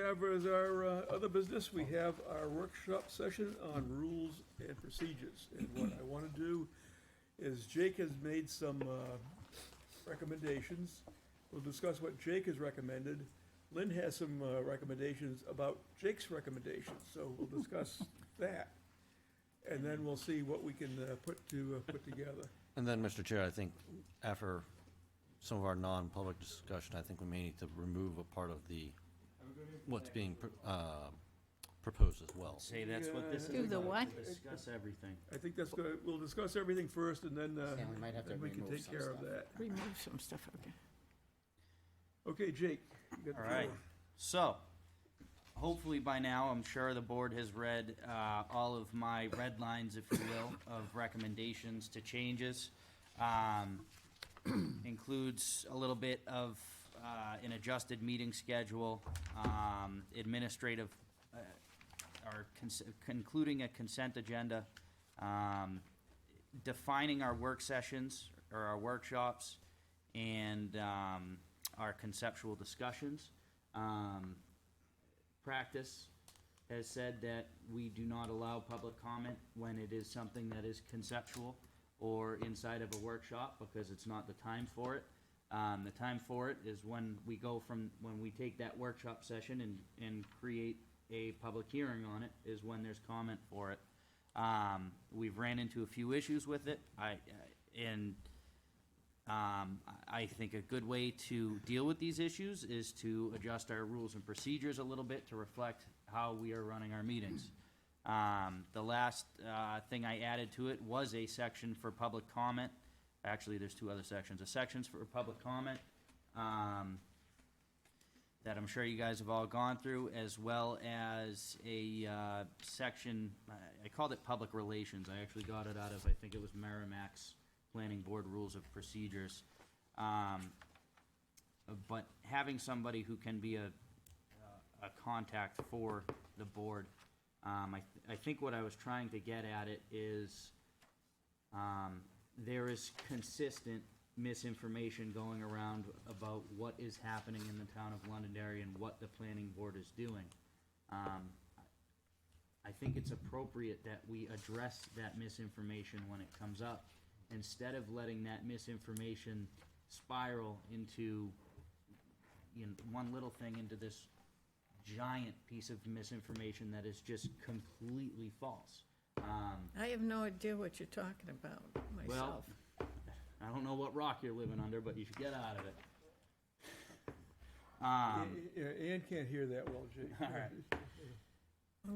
have as our other business, we have our workshop session on rules and procedures. And what I want to do is Jake has made some recommendations. We'll discuss what Jake has recommended. Lynn has some recommendations about Jake's recommendations, so we'll discuss that. And then we'll see what we can put together. And then, Mr. Chair, I think after some of our non-public discussion, I think we may need to remove a part of what's being proposed as well. Say that's what this is Do the about, what? to discuss everything. I think that's good. We'll discuss everything first, and then we might have to then we can remove take some care of stuff. that. Remove some stuff, okay. Okay, Jake, you got All the right, floor. so, hopefully by now, I'm sure the board has read all of my red lines, if you will, of recommendations to changes. Includes a little bit of an adjusted meeting schedule, administrative, or concluding a consent agenda, defining our work sessions, or our workshops, and our conceptual discussions. Practice has said that we do not allow public comment when it is something that is conceptual or inside of a workshop, because it's not the time for it. The time for it is when we take that workshop session and create a public hearing on it, is when there's comment for it. We've ran into a few issues with it. I think a good way to deal with these issues is to adjust our rules and procedures a little bit to reflect how we are running our meetings. The last thing I added to it was a section for public comment. Actually, there's two other sections. A section's for public comment that I'm sure you guys have all gone through, as well as a section, I called it public relations. I actually got it out of, I think it was Merrimack's Planning Board Rules of Procedures. But having somebody who can be a contact for the board, I think what I was trying to get at it is there is consistent misinformation going around about what is happening in the town of Londonderry and what the planning board is doing. I think it's appropriate that we address that misinformation when it comes up, instead of letting that misinformation spiral into, one little thing, into this giant piece of misinformation that is just completely false. I have no idea what you're talking about myself. I don't know what rock you're living under, but you should get out of it. Ann can't hear that well, Jake. All right.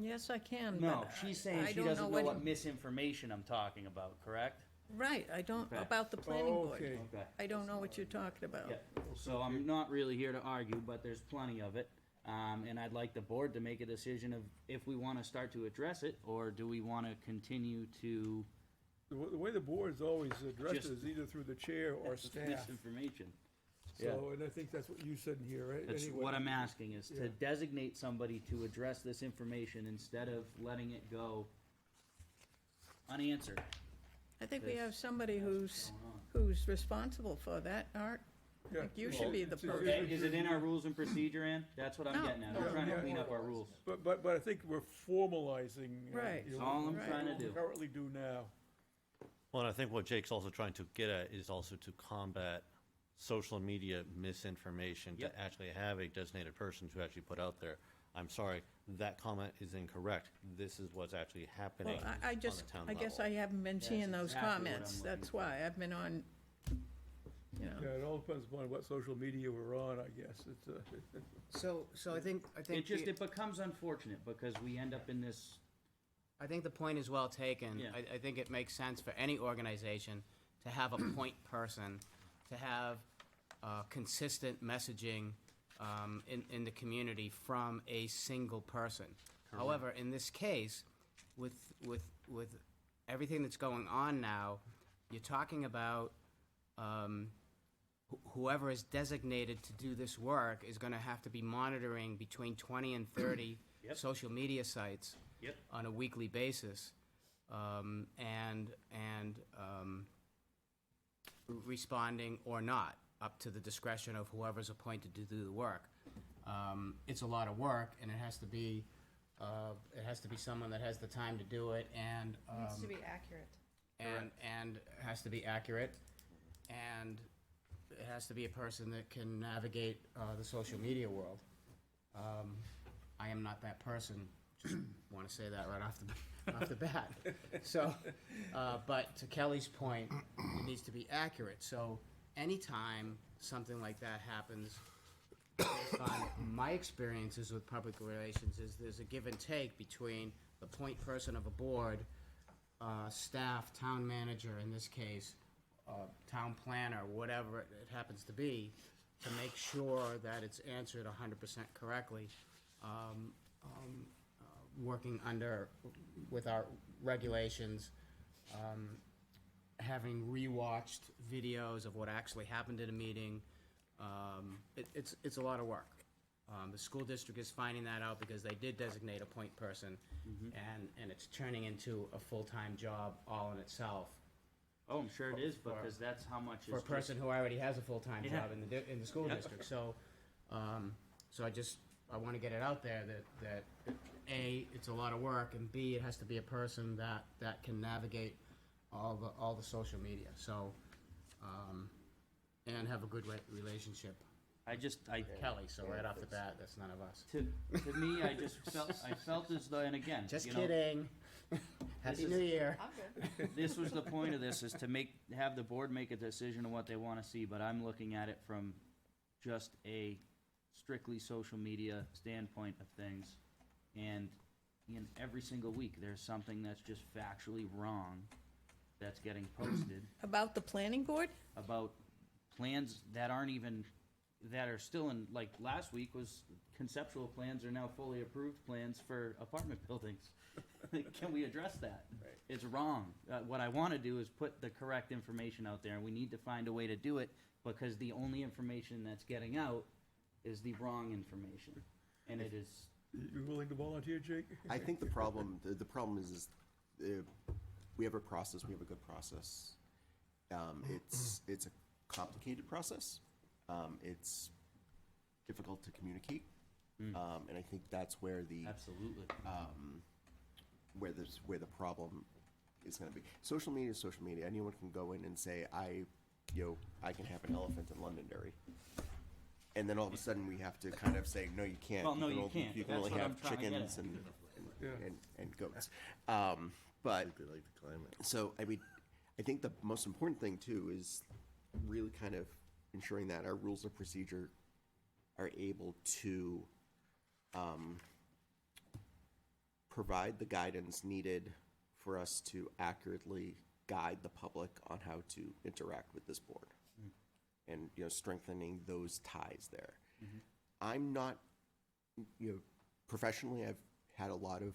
Yes, I can, No, but she's saying I she don't doesn't know what what misinformation I'm talking about, correct? Right, I don't, Okay. about the planning board. Okay. Okay. I don't know what you're talking about. Yeah, so I'm not really here to argue, but there's plenty of it. And I'd like the board to make a decision of if we want to start to address it, or do we want to continue to The way the board's always addressed it Just- is either through the chair or staff. misinformation. So, and I think that's what you said in here, right? That's Anyway. what I'm asking, is to Yeah. designate somebody to address this information instead of letting it go unanswered. I think we Yes. have somebody What's going on. who's responsible for that, Art. I Yeah. think you Well, should be the it's- person. Okay, is it in our rules and procedure, Ann? That's what I'm No, getting at. no, I'm trying to yeah. clean up our rules. But I think we're formalizing. Right. That's all I'm Right. trying to what we do. currently do now. Well, and I think what Jake's also trying to get at is also to combat social media misinformation, Yep. to actually have a designated person to actually put out there, I'm sorry, that comment is incorrect. This is what's actually happening Well, on I the just, town I guess level. I haven't been seeing those exactly what I'm comments. looking That's for. why. I've been on, Yeah, it all depends upon what social media we're on, I guess. It's, So I think, It becomes unfortunate because we end up in this, I think the point is well taken. Yeah. I think it makes sense for any organization to have a point person, to have consistent messaging in the community from a single person. However, in this case, with everything that's going on now, you're talking about whoever is designated to do this work is gonna have to be monitoring between 20 and 30 Yep. social media sites Yep. on a weekly basis, responding or not, up to the discretion of whoever's appointed to do the work. it's a lot of work, and it has to be someone that has the time to do it, and Needs to be accurate. and it has to be accurate, and it has to be a person that can navigate the social media world. I am not that person. Just want to say that right off the bat. So, but to Kelly's point, it needs to be accurate. So, anytime something like that happens, based on my experiences with public relations, is there's a give and take between the point person of a board, staff, town manager in this case, town planner, whatever it happens to be, to make sure that it's answered 100% correctly. Working with our regulations, having rewatched videos of what actually happened at a meeting, it's a lot of work. The school district is finding that out because they did designate a point person, and it's turning into a full-time job all in itself. Oh, I'm sure it is, because that's how much For a is person who already has a full-time Yeah. job in the school Yeah. district, so, I wanna get it out there that A, it's a lot of work, and B, it has to be a person that can navigate all the social media, so, and have a good relationship. I Kelly, so right off the bat, that's none of us. to me, I felt as though, and again, Just you know, kidding. Happy is- New Year. I'm good. this was the point of this, is to have the board make a decision on what they wanna see, but I'm looking at it from just a strictly social media standpoint of things. And in every single week, there's something that's just factually wrong that's getting posted About the planning board? about plans that aren't even, that are still in, like, last week was conceptual plans are now fully approved plans for apartment buildings. Can we address that? Right. It's wrong. What I wanna do is put the correct information out there, and we need to find a way to do it, because the only information that's getting out is the wrong information. And it is, You willing to volunteer, Jake? I think the problem is we have a process, we have a good process. It's a complicated process. It's difficult to communicate. And I think that's where the absolutely. where the problem is going to be. Social media is social media. Anyone can go in and say, I can have an elephant in Londonderry. And then all of a sudden we have to kind of say, no, you can't. Well, no, you only- can't. You can That's only what have I'm trying to get chickens at. Yeah. and goats. But They like the climate. so, I mean, I think the most important thing too is really kind of ensuring that our rules of procedure are able to provide the guidance needed for us to accurately guide the public on how to interact with this board. And, strengthening those ties there. I'm not, professionally, I've had a lot of,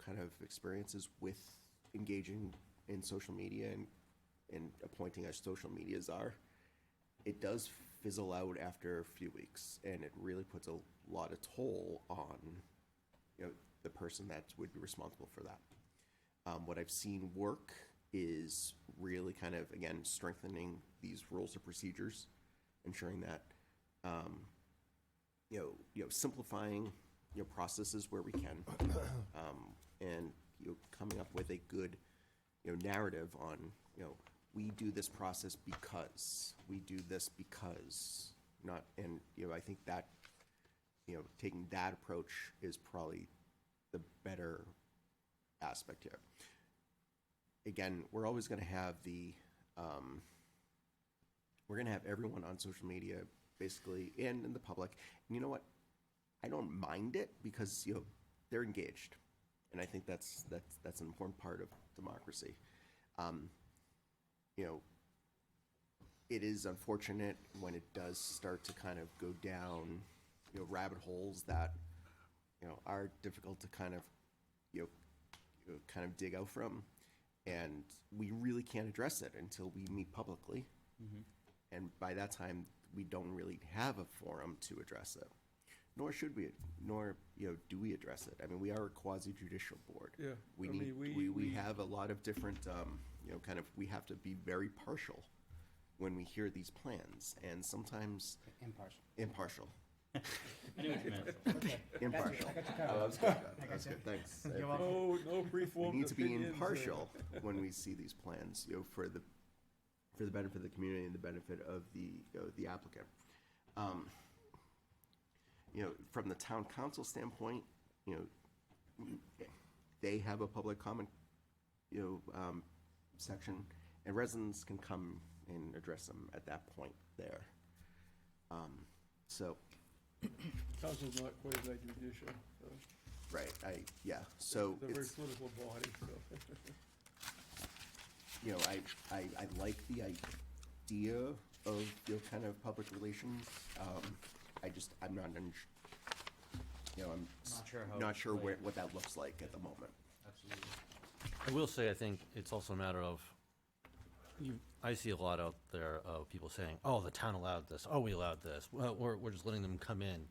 kind of experiences with engaging in social media and appointing a social media czar. It does fizzle out after a few weeks, and it really puts a lot of toll on, the person that would be responsible for that. What I've seen work is really kind of, again, strengthening these rules of procedures, ensuring that, simplifying, processes where we can, and, coming up with a good, narrative on, we do this process because, we do this because, not, and, I think that, taking that approach is probably the better aspect here. Again, we're always gonna have we're gonna have everyone on social media, basically, and in the public. And you know what? I don't mind it because, they're engaged. And I think that's an important part of democracy. It is unfortunate when it does start to kind of go down, rabbit holes that, are difficult to kind of, dig out from. And we really can't address it until we meet publicly. And by that time, we don't really have a forum to address it. Nor should we, do we address it. I mean, we are a quasi-judicial board. Yeah, We I need, mean, we have a lot of different, we have to be very partial when we hear these plans, and sometimes Impartial. impartial. I knew what you meant. Impartial. I got you Oh, covered. that was good. I That got was you. good, thanks. You're welcome. No preformed We need to be opinions, impartial when we see these plans, for the benefit of the community and the benefit of the applicant. From the town council standpoint, they have a public comment, section, and residents can come and address them at that point there. So, Council's not quasi judicial, so right, so it's a very it's, political body, so. I like the idea of, kind of public relations. I'm not, I'm Not sure how not it's sure played. what that looks like at the moment. Absolutely. I will say, I think it's also a matter of, I see a lot out there of people saying, oh, the town allowed this, oh, we allowed this, well, we're just letting them come in.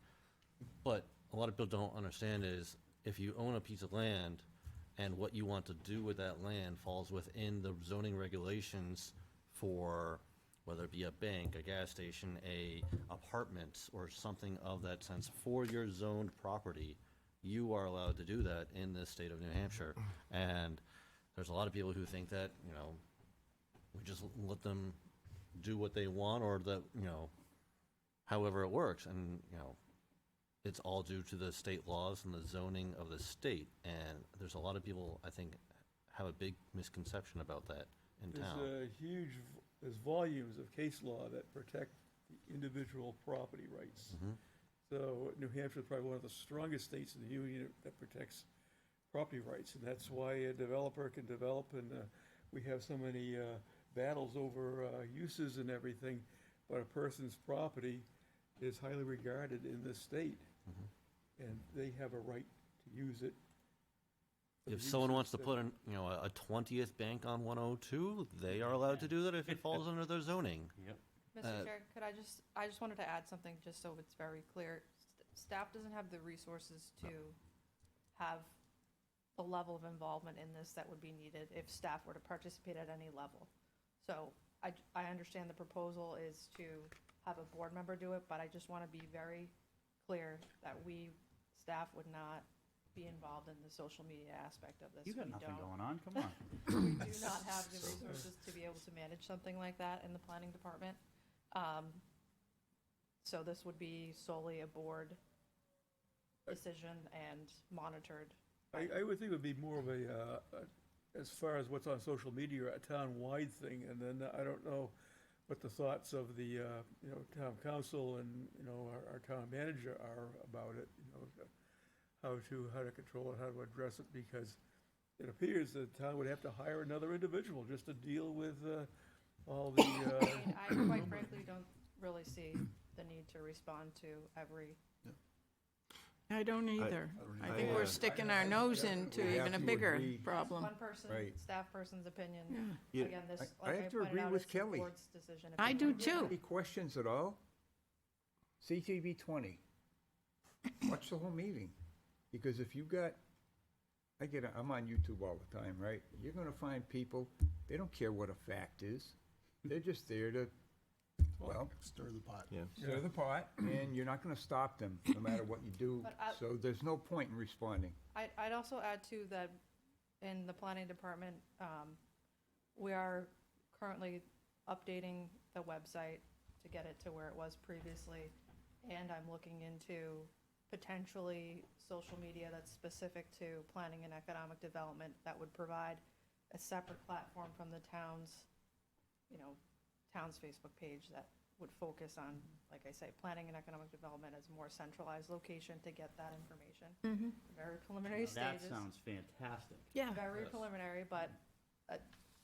But a lot of people don't understand is, if you own a piece of land and what you want to do with that land falls within the zoning regulations for whether it be a bank, a gas station, apartments, or something of that sense, for your zoned property, you are allowed to do that in the state of New Hampshire. And there's a lot of people who think that, we just let them do what they want, or that, however it works. And, it's all due to the state laws and the zoning of the state. And there's a lot of people, I think, have a big misconception about that in town. There's volumes of case law that protect the individual property rights. Mhm. So New Hampshire is probably one of the strongest states in the union that protects property rights, and that's why a developer can develop, and we have so many battles over uses and everything, but a person's property is highly regarded in this state, and they have a right to use it. for the If someone wants to uses put a 20th bank on 102, they are allowed to do that if it falls under their zoning. Yep. Mr. Chair, I just wanted to add something just so it's very clear. Staff doesn't have the resources to have the level of involvement in this that would be needed if staff were to participate at any level. So I understand the proposal is to have a board member do it, but I just want to be very clear that staff would not be involved in the social media aspect of this. You got We nothing don't. going on, come on. We do not have the resources to be able to manage something like that in the planning department. So this would be solely a board decision and monitored. I would think it would be more of as far as what's on social media, a town-wide thing, and then I don't know what the thoughts of the, town council and, our town manager are about it, how to control it, how to address it, because it appears the town would have to hire another individual just to deal with all the, I quite frankly don't really see the need to respond to every, I don't either. I think I, we're uh, sticking our nose into we even have a to bigger agree. problem. one person, Right. staff person's opinion. Yeah. Yeah, Again, this, I like I have to pointed agree out, with it's the Kelly. board's decision. if I they do want to too. Any questions at all? CTV 20. Watch the whole meeting. Because if you got, I'm on YouTube all the time, right? You're gonna find people, they don't care what a fact is. They're just there to, well, Stir the pot. Yeah. stir the pot, and you're not gonna stop them, no matter what you do. But So there's no point in responding. I'd also add too that in the planning department, we are currently updating the website to get it to where it was previously. And I'm looking into potentially social media that's specific to planning and economic development that would provide a separate platform from the town's Facebook page that would focus on, like I say, planning and economic development as a more centralized location to get that information. Very preliminary That stages. sounds fantastic. Yeah, Very Yes. preliminary, but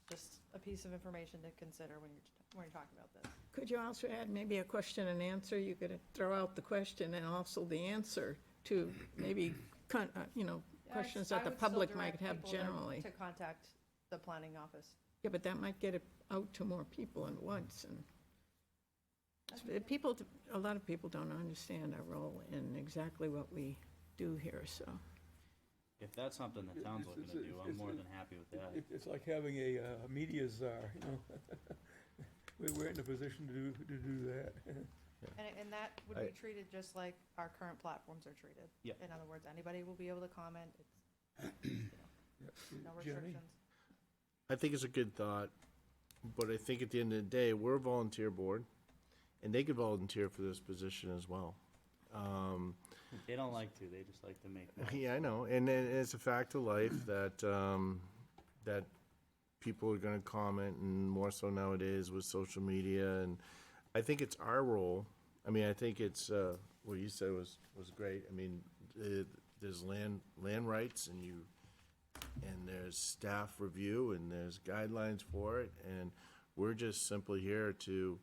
just a piece of information to consider when you're talking about this. could you also add maybe a question and answer? You could throw out the question and also the answer to maybe, Yeah, questions I that the would still public might direct have people to- generally. To contact the planning office. Yeah, but that might get it out to more people at once, and a lot of people don't understand our role in exactly what we do here, so. If that's something the town's looking to do, I'm more than happy with that. it's like having a media czar, We're in a position to do that. And that would I- be treated just like our current platforms are treated. Yep. In other words, anybody will be able to comment, it's, no Jenny? restrictions. I think it's a good thought, but I think at the end of the day, we're a volunteer board, and they could volunteer for this position as well. They don't like to, they just like to make money. Yeah, I know, and it's a fact of life that, that people are gonna comment, and more so nowadays with social media, and I think it's our role. I mean, I think it's, what you said was great. I mean, there's land rights, and there's staff review, and there's guidelines for it, and we're just simply here to,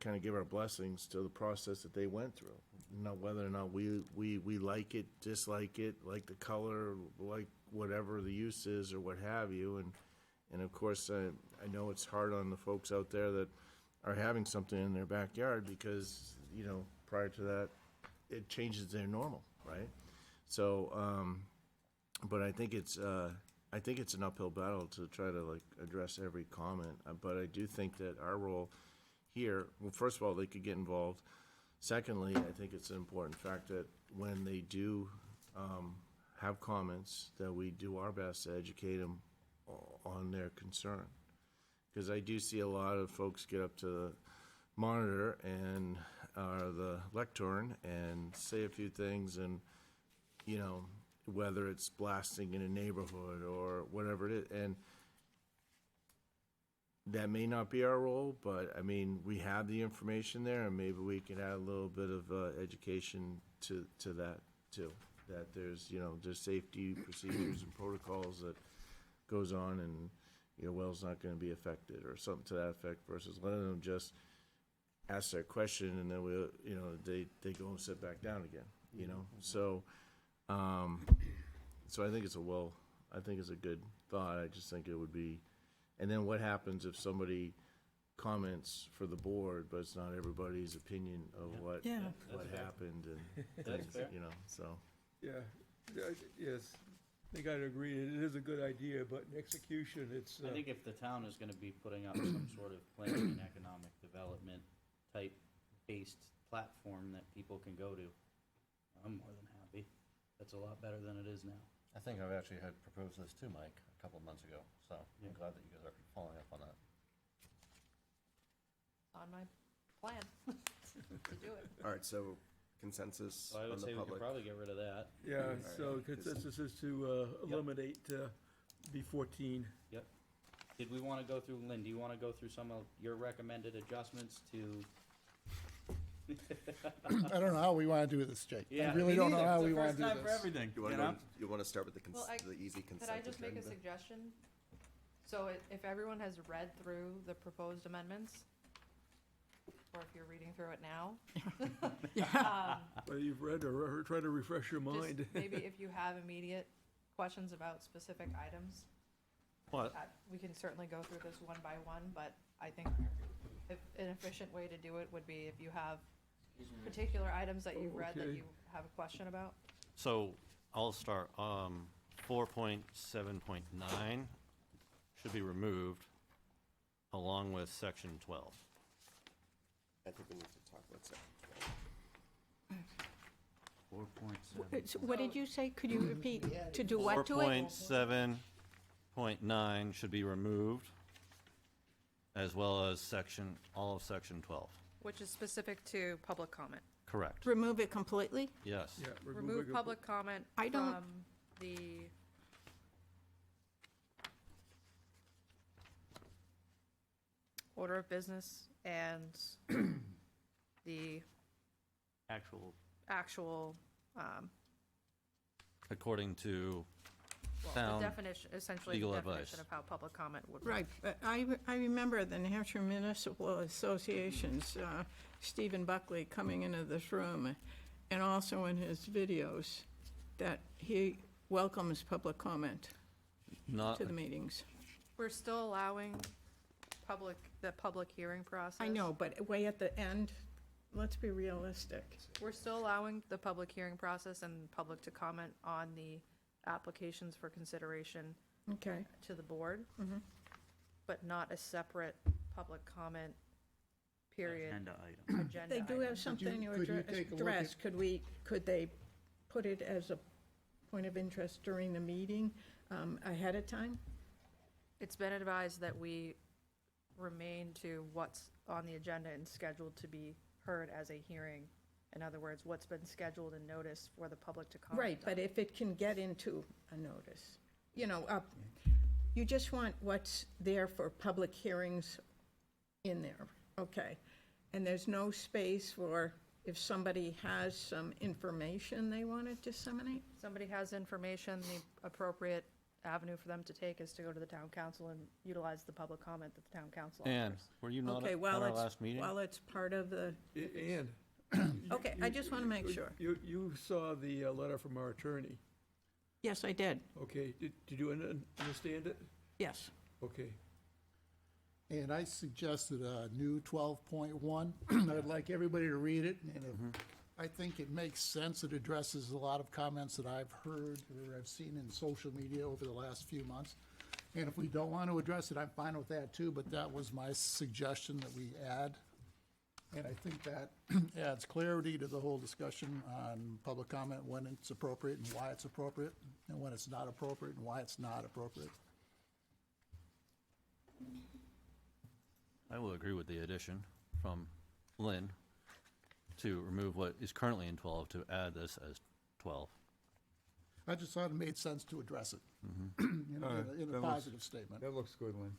kind of give our blessings to the process that they went through. Not whether or not we like it, dislike it, like the color, like whatever the use is or what have you. And of course, I know it's hard on the folks out there that are having something in their backyard because, you know, prior to that, it changes their normal, right? So, but I think it's an uphill battle to try to like address every comment. But I do think that our role here, well, first of all, they could get involved. Secondly, I think it's an important fact that when they do have comments, that we do our best to educate them on their concern. Because I do see a lot of folks get up to the monitor and, the lectern and say a few things and, you know, whether it's blasting in a neighborhood or whatever it is. And that may not be our role, but I mean, we have the information there, and maybe we can add a little bit of education to that too. That there's, you know, there's safety procedures and protocols that goes on, and your well's not going to be affected or something to that effect. Versus letting them just ask their question and then we, you know, they go and sit back down again. You know, so so I think it's a good thought. I just think it would be. And then what happens if somebody comments for the board, but it's not everybody's opinion of what happened and That's things, fair. you know, so. Yeah, yes, I think I'd agree, it is a good idea, but in execution, it's, I think if the town is gonna be putting up some sort of planning and economic development type based platform that people can go to, I'm more than happy. That's a lot better than it is now. I think I've actually had proposed this to Mike a couple of months ago, so Yeah. I'm glad that you guys are following up on that. On my plan to do it. All right, so consensus So I on would the say we could public. probably get rid of that. yeah, so Alright, 'cause- consensus is to eliminate B14. Did we wanna go through, Lynn, do you wanna go through some of your recommended adjustments to? I don't know how we want to do this, Jake. Yeah, I really me don't know neither. how It's we the want first to do time this. for everything, You want to start with Well, the easy Could consent I just make a agenda? suggestion? So if everyone has read through the proposed amendments, or if you're reading through it now, Whether you've read or try to refresh your just mind. maybe if you have immediate questions about specific items, What? we can certainly go through this one by one, but I think if an efficient way to do it would be if you have particular items that you've read that Okay. you have a question about. So I'll start, 4.7.9 should be removed along with section 12. I think we need to talk about section 4.7. What did you say? Could you repeat? To do what to it? 4.7.9 should be removed, as well as all of section 12. Which is specific to public comment. Correct. Remove it completely? Yes. Yeah, Remove it. public comment I don't- from the order of business and the Actual, actual, According to, well, Town the definition, essentially the legal definition advice. of how public comment would work. Right, but I remember the New Hampshire Municipal Association's Stephen Buckley coming into this room, and also in his videos, that he welcomes public comment not, to the meetings. We're still allowing the public hearing process. I know, but way at the end, let's be realistic. We're still allowing the public hearing process and public to comment on the applications for consideration Okay, to the board, but not a separate public comment period Agenda item. agenda They do item. have something to could you take a look address. at- Could they put it as a point of interest during the meeting ahead of time? It's been advised that we remain to what's on the agenda and scheduled to be heard as a hearing. In other words, what's been scheduled and noticed for the public to comment Right, but on. if it can get into a notice, you just want what's there for public hearings in there, okay? And there's no space for if somebody has some information they want to disseminate? Somebody has information, the appropriate avenue for them to take is to go to the town council and utilize the public comment that the town council Ann, offers. were you not Okay, at while our it's, last meeting? while it's part of the, And. okay, I just want to make sure. You saw the letter from our attorney, Yes, I did, okay? Did you understand it? yes. Okay. And I suggested a new 12.1. I'd like everybody to read it, and I think it makes sense. It addresses a lot of comments that I've heard or I've seen in social media over the last few months. And if we don't want to address it, I'm fine with that too, but that was my suggestion that we add. And I think that adds clarity to the whole discussion on public comment, when it's appropriate and why it's appropriate, and when it's not appropriate and why it's not appropriate. I will agree with the addition from Lynn to remove what is currently in 12 to add this as 12. I just thought it made sense to address it in that a looks- positive statement. That looks good, Lynn.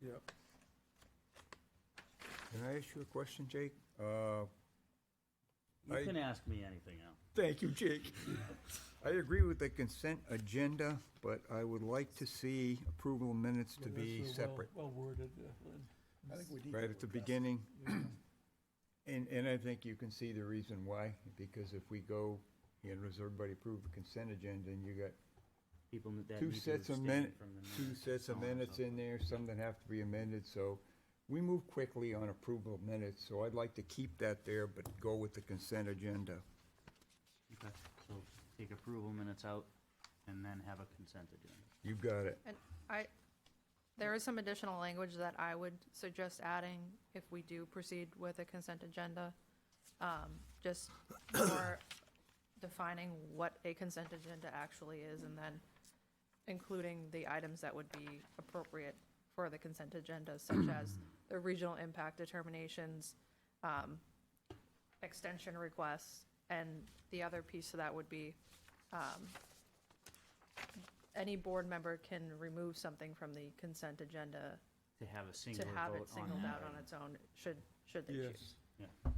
Yeah. Can I ask you a question, Jake? You I- can ask me anything else. Thank you, Jake. I agree with the consent agenda, but I would like to see approval of minutes to be separate. Well worded, Lynn. I think we need Right to at the address it. beginning. And I think you can see the reason why, because if we go, does everybody approve the consent agenda, and you got People that two need to sets of abstain minutes, from the two minutes sets and of so on and minutes so in there, some that have to be amended, so we move quickly on approval of minutes, so I'd like to keep that there, but go with the consent agenda. Okay, so take approval minutes out and then have a consent agenda. You got it. And there is some additional language that I would suggest adding if we do proceed with a consent agenda. Just more defining what a consent agenda actually is, and then including the items that would be appropriate for the consent agenda, such as the regional impact determinations, extension requests, and the other piece of that would be, any board member can remove something from the consent agenda To have a to singular have vote it singled that out on item. its own, should they Yes. choose. Yeah.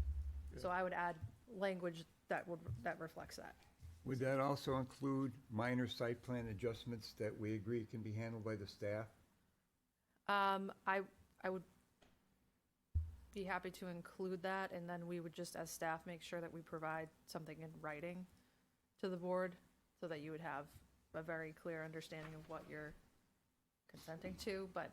So I would add language that reflects that. Would that also include minor site plan adjustments that we agree can be handled by the staff? I would be happy to include that, and then we would just, as staff, make sure that we provide something in writing to the board, so that you would have a very clear understanding of what you're consenting to, but,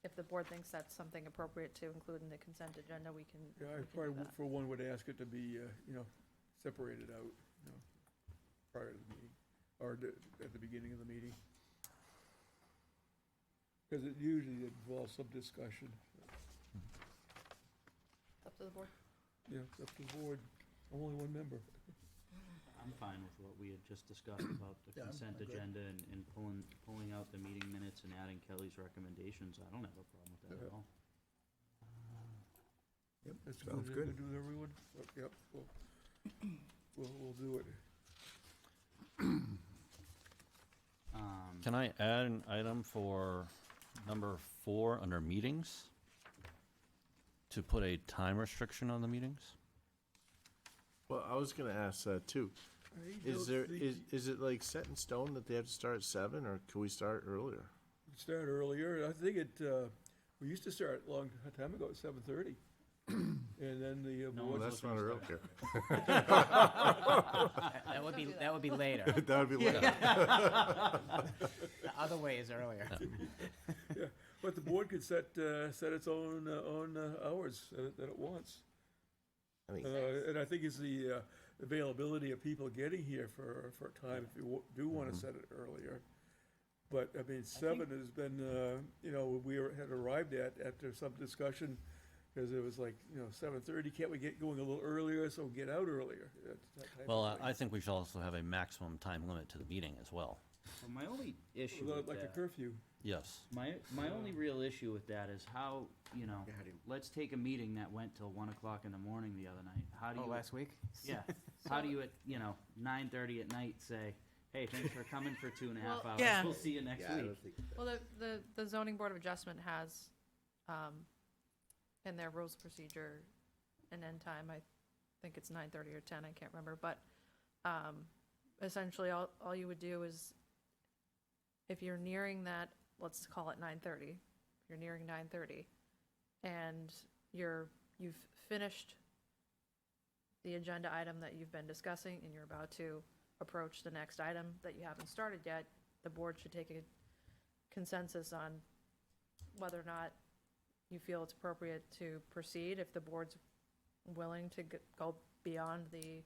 if the board thinks that's something appropriate to include in the consent agenda, we can, Yeah, I we can probably, do that. for one, would ask it to be, separated out, prior to the meeting, or at the beginning of the meeting. Because it usually involves some discussion. Up to the board. Yeah, it's up to the board. I'm only one member. I'm fine with what we had just discussed about the Yeah, I'm consent good. agenda and pulling out the meeting minutes and adding Kelly's recommendations. I don't have a problem with that at Yeah. all. Yep, that's Sounds good. good. Good with everyone? Yep, we'll do it. Can I add an item for number 4 under meetings? To put a time restriction on the meetings? Well, I was gonna ask that too. Is it like set in stone that they have to start at 7, or can we start earlier? Start earlier. I think we used to start a long time ago at 7:30. And then the No board, Well, one's that's not looking to earlier. That would be, Don't do that would be later. That would be later. The other way is earlier. but the board could set its own hours that it wants. I mean, And I think it's the availability of people getting here for a time, if you do want to set it earlier. But, I mean, seven has been, you know, had arrived at after some discussion, because it was like, you know, 7:30, can't we get going a little earlier, so get out earlier? That type of Well, thing. I think we should also have a maximum time limit to the meeting as well. Well, my only issue Well, with like a that, curfew. Yes. my only real issue with that is how, you know, Yeah, how do you- let's take a meeting that went till 1 o'clock in the morning the other night. How do Oh, you, last week? yeah, how do you at, you know, 9:30 at night say, hey, thanks for coming for 2.5 Well, hours, yeah. we'll see you next Yeah, I week. don't think that- Well, the zoning board of adjustment has, in their rules of procedure, an end time, I think it's 9:30 or 10, I can't remember, but, essentially, all you would do is, if you're nearing that, let's call it 9:30, you're nearing 9:30, and you've finished the agenda item that you've been discussing, and you're about to approach the next item that you haven't started yet, the board should take a consensus on whether or not you feel it's appropriate to proceed, if the board's willing to go beyond the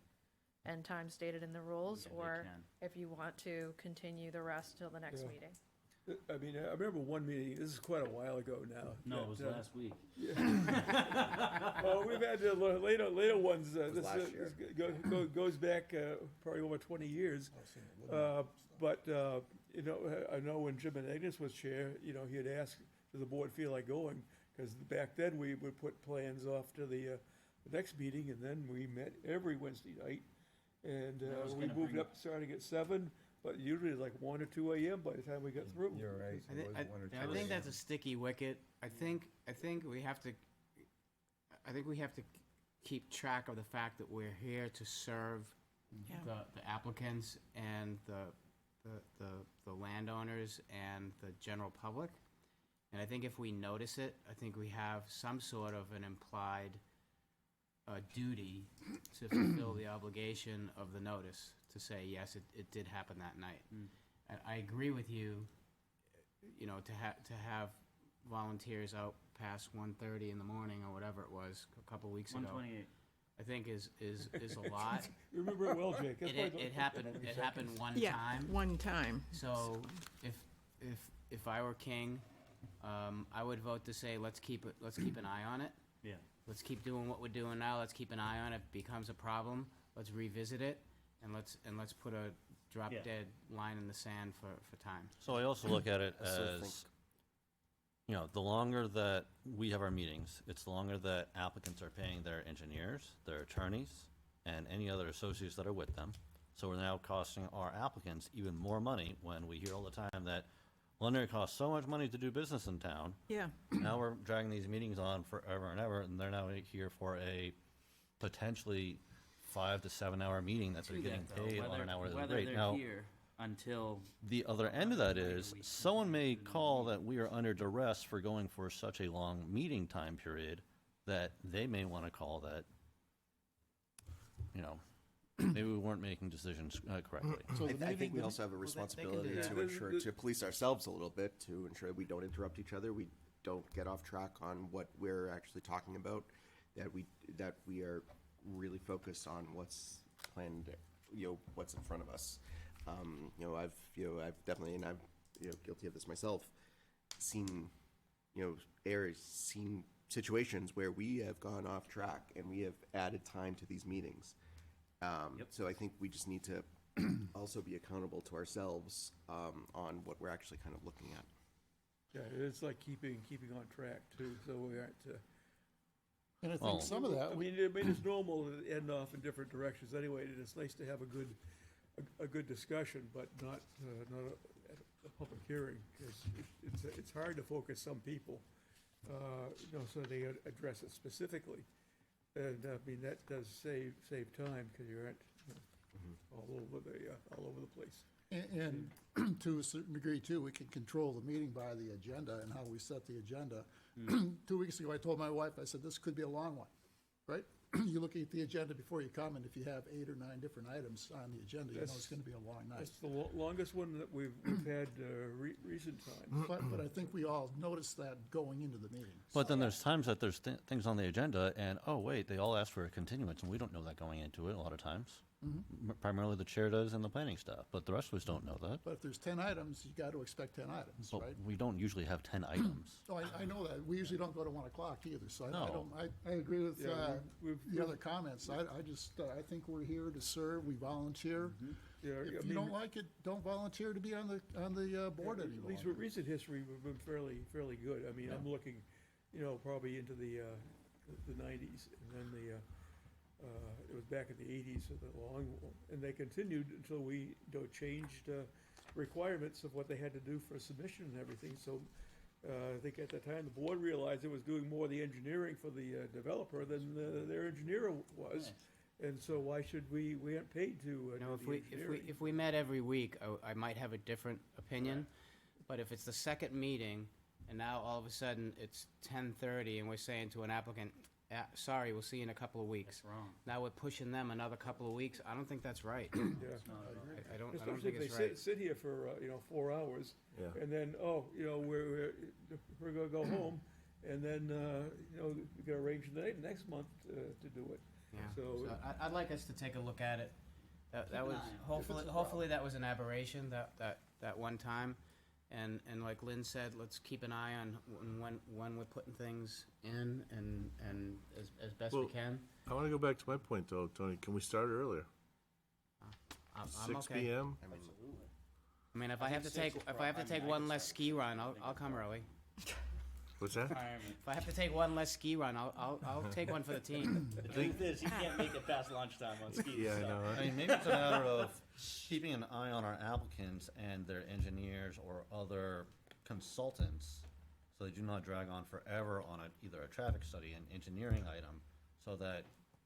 end time stated in the rules, Yeah, they or can. if you want to continue the rest till the next Yeah. meeting. I mean, I remember one meeting, this is quite a while ago now. No, it was that, last week. Well, we've had later ones, was this last year. goes back probably over 20 years. But, you know, I know when Jim and Agnes was chair, you know, he had asked, does the board feel like going? Because back then, we would put plans off to the next meeting, and then we met every Wednesday night. And I was we gonna moved bring- up starting at 7, but usually it's like 1 or 2 a.m. by the time we got through. You're right. I It thi- was I- one or I two. think that's a sticky wicket. I think we have to, keep track of the fact that we're here to serve Yeah. the applicants and the landowners and the general public. And I think if we notice it, I think we have some sort of an implied duty to fulfill the obligation of the notice, to say, yes, it did happen that night. Mm. And I agree with you, you know, to have volunteers out past 1:30 in the morning or whatever it was a couple weeks ago, 128. I think is a lot. You remember it well, Jake. That's why It happened one Yeah, time. one time. So if I were king, I would vote to say, let's keep an eye on it. Yeah. Let's keep doing what we're doing now. Let's keep an eye on it. If it becomes a problem, let's revisit it, and let's put a drop Yeah. dead line in the sand for time. So I also look at it I still think- as, you know, the longer that we have our meetings, it's the longer that applicants are paying their engineers, their attorneys, and any other associates that are with them. So we're now costing our applicants even more money when we hear all the time that, well, it costs so much money to do business in town. Yeah, Now we're dragging these meetings on forever and ever, and they're now here for a potentially 5 to 7 hour meeting that they're getting paid on an hourly Whether rate. they're Now, here until, the other end of that is, someone may call that we are under duress for going for such a long meeting time period, that they may want to call that, you know, maybe we weren't making decisions correctly. So the I think meeting, we also have a they can do responsibility that. to ensure, to police ourselves a little bit, to ensure we don't interrupt each other, we don't get off track on what we're actually talking about, that we are really focused on what's planned, you know, what's in front of us. You know, I've definitely, and I'm, you know, guilty of this myself, seen, you know, seen situations where we have gone off track and we have added time to these meetings. Yep. So I think we just need to also be accountable to ourselves on what we're actually kind of looking at. Yeah, it's like keeping on track too, so we aren't, and I Well- think some of that, I mean, it's normal to end off in different directions anyway, and it's nice to have a good discussion, but not at a public hearing, because it's hard to focus some people, you know, so they address it specifically. And, I mean, that does save time, because you aren't, you know, all over the place. and to a certain degree too, we can control the meeting by the agenda and how we set the agenda. 2 weeks ago, I told my wife, I said, this could be a long one, right? You look at the agenda before you come, and if you have 8 or 9 different items on the agenda, you know it's gonna be a long night. That's the longest one that we've had recent times. But I think we all noticed that going into the meeting. But then there's times that there's things on the agenda, and, oh, wait, they all asked for a continuance, and we don't know that going into it a lot of times. Primarily the chair does and the planning staff, but the rest of us don't know that. But if there's 10 items, you got to expect 10 items, But right? we don't usually have 10 items. Oh, I know that. We usually don't go to 1 o'clock either, so I No. don't, I agree with Yeah, we've- the other comments. I just, I think we're here to serve, we volunteer. Yeah, I If you mean, don't like it, don't volunteer to be on the board At anymore. least with recent history, we've been fairly good. I mean, I'm looking, probably into the nineties, and then it was back in the eighties, and they continued until we, changed requirements of what they had to do for submission and everything, so I think at the time, the board realized it was doing more of the engineering for the developer than their engineer was. And so why should we aren't paid to You know, do the engineering? if we met every week, I might have a different opinion. But if it's the second meeting, and now all of a sudden it's 10:30, and we're saying to an applicant, sorry, we'll see you in a couple of weeks. That's wrong. Now we're pushing them another couple of weeks. I don't think that's right. Yeah. I don't Especially think if they it's right. sit here for, 4 hours, Yeah. and then, we're gonna go home, and then, we gotta arrange the next month to do it. Yeah. So- So I'd like us to take a look at it. That an was, eye on it. hopefully that was an aberration, that one time. And like Lynn said, let's keep an eye on when we're putting things in and as best we Well, can. I want to go back to my point though, Tony. Can we start earlier? I'm 6 okay. p.m. I mean, I mean, if I have to take one less ski run, I'll come early. What's that? If I have to take one less ski run, I'll take one for the team. The truth is, he can't make it past lunchtime on skis. Yeah, I so. know. I mean, maybe it's a matter of keeping an eye on our applicants and their engineers or other consultants, so they do not drag on forever on either a traffic study, an engineering item, so that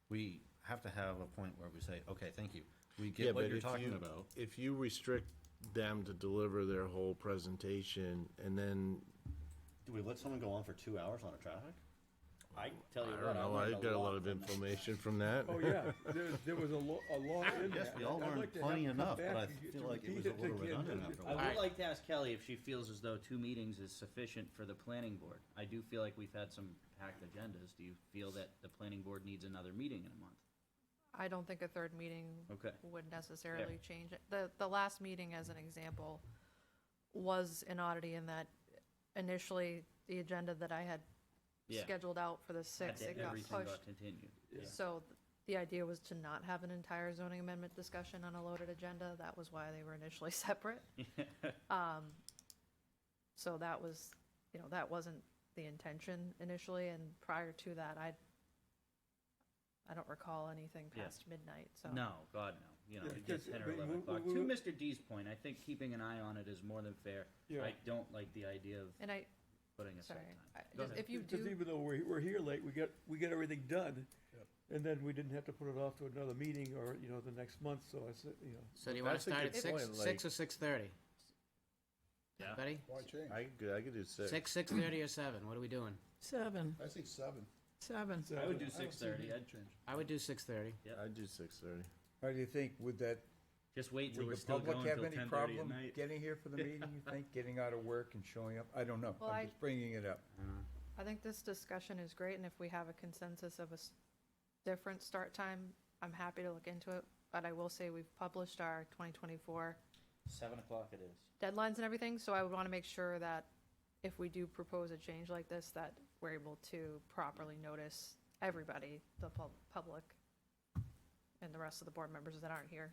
we have to have a point where we say, okay, thank you. We Yeah, get what but you're if talking you- about. If you restrict them to deliver their whole presentation and then, Do we let someone go on for 2 hours on a traffic? I tell I you don't what, know, learned I got a lot of from that. information from that. Oh, yeah, there was a lot in that. Yes, we all I'd learned like to have plenty them come enough, but back I and get feel to like it was repeat a little again. redundant after a I while. would like to ask Kelly if she feels as though 2 meetings is sufficient for the planning board. I do feel like we've had some packed agendas. Do you feel that the planning board needs another meeting in a month? I don't think a third meeting Okay. would necessarily change it. The last meeting, as an example, was an oddity in that initially, the agenda that I had Yeah. scheduled out for the 6th, it got Everything got pushed. continued. Yeah. So the idea was to not have an entire zoning amendment discussion on a loaded agenda. That was why they were initially separate. So that was, that wasn't the intention initially, and prior to that, I don't recall anything Yeah. past midnight, so. No, God, no. Yeah, It gets because, 10 I or mean, 11 o'clock. we- To Mr. D's point, I think keeping an eye on it is more than fair. Yeah. I don't like the idea of And putting aside sorry, time. Go ahead. if you Because do, even though we're here late, we get everything done, and then we didn't have to put it off to another meeting or, the next month, so I said, So do you want to That's a start at good 6, point, 6 or 6:30? Yeah. Betty? Why change? I could do 6. 6:30 or 7? What are we doing? 7, I think 7. 7. I would do I don't see 6:30. any I'd change. I would do 6:30. I'd do 6:30. How do you think, would just wait till would we're the still public going have till any 10:30 at problem night. getting here for the meeting, you think, getting out of work and showing up? I don't know, Well, I'm just bringing it up. I think this discussion is great, and if we have a consensus of a different start time, I'm happy to look into it. But I will say we've published our 2024 7 o'clock it is. deadlines and everything, so I would want to make sure that if we do propose a change like this, that we're able to properly notice everybody, the public, and the rest of the board members that aren't here,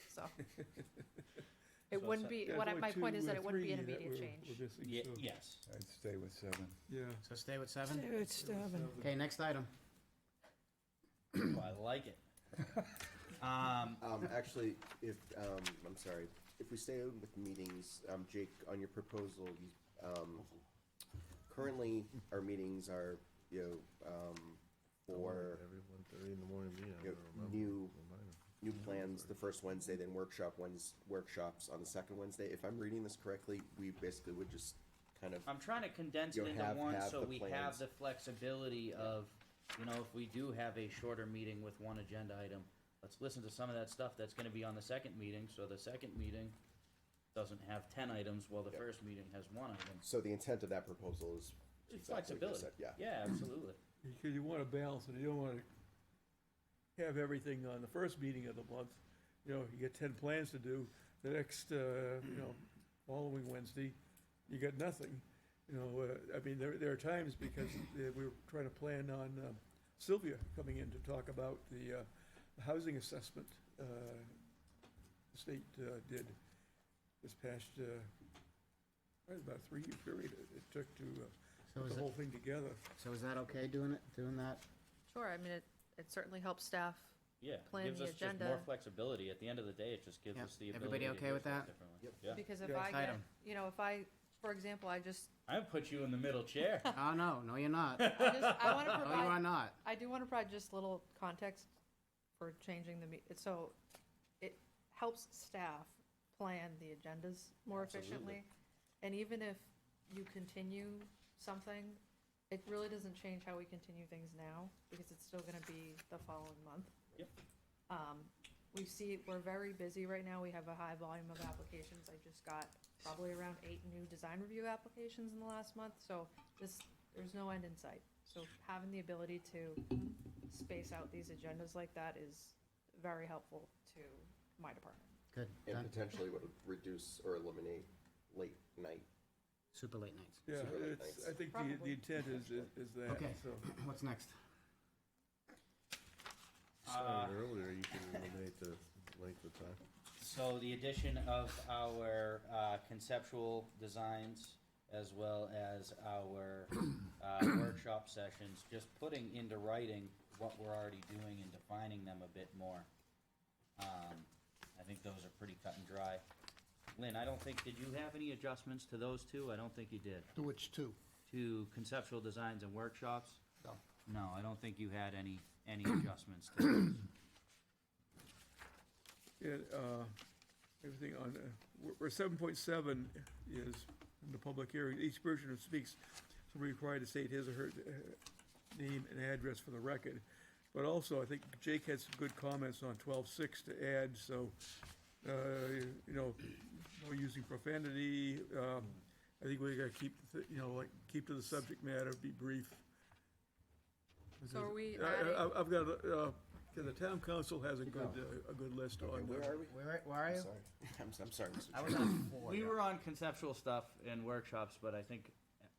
so. It wouldn't be, my point is that it wouldn't be an immediate change. Yes. I'd stay with 7. Yeah. So stay with 7? It's 7. Okay, next item. Oh, I like it. Actually, if, I'm sorry, if we stay with meetings, Jake, on your proposal, currently, our meetings are, for, Every 1:30 in the morning meeting. I you don't know, remember. new plans the first Wednesday, then workshops on the second Wednesday. If I'm reading this correctly, we basically would just kind of, I'm trying to condense it You'll into have one so the we plans. have the flexibility of, if we do have a shorter meeting with one agenda item, let's listen to some of that stuff that's gonna be on the second meeting, so the second meeting doesn't have 10 items, while the first meeting has 1 item. so the intent of that proposal is exactly what you Flexibility. said, yeah. Yeah, absolutely. Because you want to balance it, you don't want to have everything on the first meeting of the month, you know, you get 10 plans to do, the next, following Wednesday, you got nothing. You know, I mean, there are times because we were trying to plan on Sylvia coming in to talk about the housing assessment the state did this past, probably about a 3-year period it took to So put is the it- whole thing together. So is that okay, doing that? Sure, I mean, it certainly helps staff. Yeah, Plan gives the us just more agenda. flexibility. At the end of the day, it just gives Yeah. us the ability Everybody to okay hear with stuff that? differently. Yeah. Because if Yeah. I get, Item. you know, if I, for example, I just, I put you in the middle chair. Oh, no, you're not. I want to No, you provide. are not. I do want to provide just a little context for changing so it helps staff plan the agendas more Absolutely. efficiently. And even if you continue something, it really doesn't change how we continue things now, because it's still gonna be the following month. Yep. We're very busy right now, we have a high volume of applications, I just got probably around 8 new design review applications in the last month, so there's no end in sight. So having the ability to space out these agendas like that is very helpful to my department. Good, And done. potentially would reduce or eliminate late night. Super late nights. Yeah, Super late it's, nights. I think the Probably. intent is that, Okay. so. What's next? Started earlier, you can eliminate the length of time. So the addition of our conceptual designs as well as our workshop sessions, just putting into writing what we're already doing and defining them a bit more. I think those are pretty cut and dry. Lynn, I don't think, did you have any adjustments to those two? I don't think you did. To which two? To conceptual designs and workshops? No. No, I don't think you had any adjustments to those. Yeah, everything on, where 7.7 is in the public hearing, each person who speaks will be required to state his or her name and address for the record. But also, I think Jake had some good comments on 12.6 to add, so, you know, no using profanity. I think we gotta keep, keep to the subject matter, be brief. So are we I've got, the town council has a good list on. Where are we? Where are you? Sorry. I'm sorry, Mr. I was Chairman. on 4. We were on conceptual stuff and workshops, but I think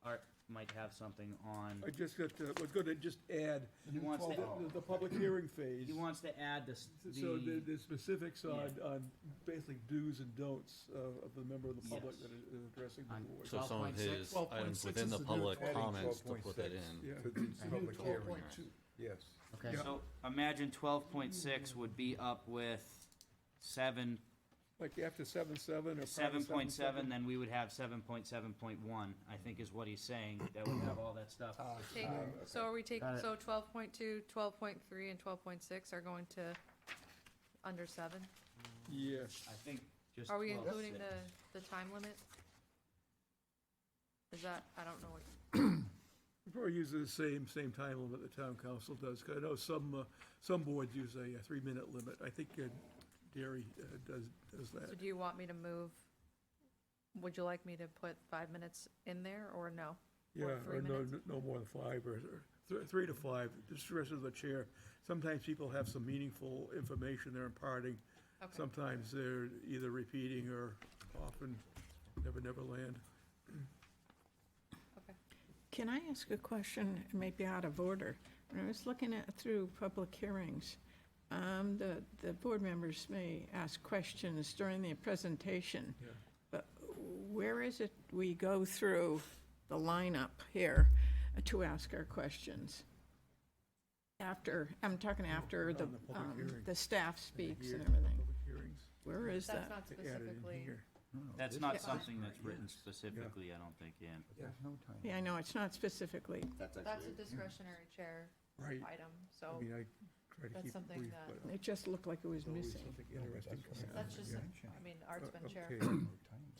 Art might have something on, I just got, was gonna just add he wants to, the public hearing phase. he wants to add So the, the specifics on, Yeah. on basically do's and don'ts of the member of the public Yes. that is addressing On the board. So some of 12.6? his 12.6 items is within the the new public Adding comments to put that 12.6. in. Yeah. To the New public hearing. 12.2. Yes. Okay. Yeah. so imagine 12.6 would be up with 7, Like after 7.7 or part of 7.7, then we would have 7.7.1, I think is what he's saying, that would have all that stuff. So are we taking, Got it. so 12.2, 12.3, and 12.6 are going to under 7? Yes. I think just Are we 12.6. including the time limit? Is that, I don't know what, We probably use the same time limit the town council does, 'cause I know some boards use a 3-minute limit. I think Dairy does so that. do you want me to move, would you like me to put 5 minutes in there, or no? Yeah, Or or 3 no, minutes? no more than 5, or 3 to 5, discretion of the chair. Sometimes people have some meaningful information they're imparting. Okay, Sometimes they're either repeating or often never land. okay. Can I ask a question, maybe out of order? When I was looking through public hearings, the board members may ask questions during the presentation. Yeah. But where is it we go through the lineup here to ask our questions? I'm talking after On the public hearing. the staff speaks Here, and everything. Public hearings. Where is That's that? not They added in specifically, here. That's This not is- something that's Yes. written specifically, I don't think, in. There's no time. Yeah, I know, it's not specifically. That's that's actually, a discretionary chair Right. item, I so mean, I try to that's keep it something brief, that- but It just looked like it was there's always missing. something interesting coming out. that's just, Yeah. I mean, Art's been chair, Okay.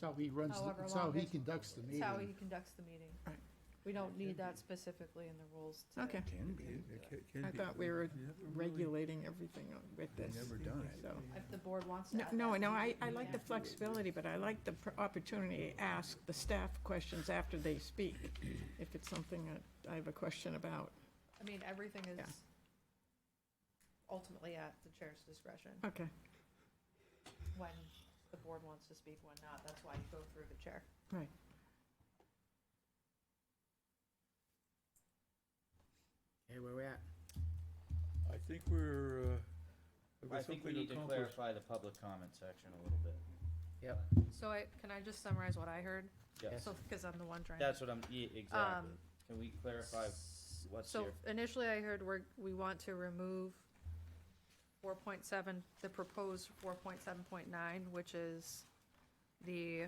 That's how he runs, However that's how long he it- conducts the it's how he meeting. conducts the meeting. Right. We don't need that specifically in the rules to. Okay. Can be. I thought we were regulating everything with this. Never done it. So, If the board wants to add no, that, no, we I can like the add. flexibility, but I like the opportunity to ask the staff questions after they speak, if it's something that I have a question about. I mean, everything Yeah. is ultimately at the chair's discretion, Okay, when the board wants to speak, when not, that's why you go through the chair. right. Okay, where we at? I think we're, have I got think we something need to accomplished. clarify the public comment section a little bit. Yep. So can I just summarize what I heard? Yes. So, because I'm the one trying. That's what I'm, exactly. Can we clarify what's So here? initially I heard we want to remove 4.7, the proposed 4.7.9, which is the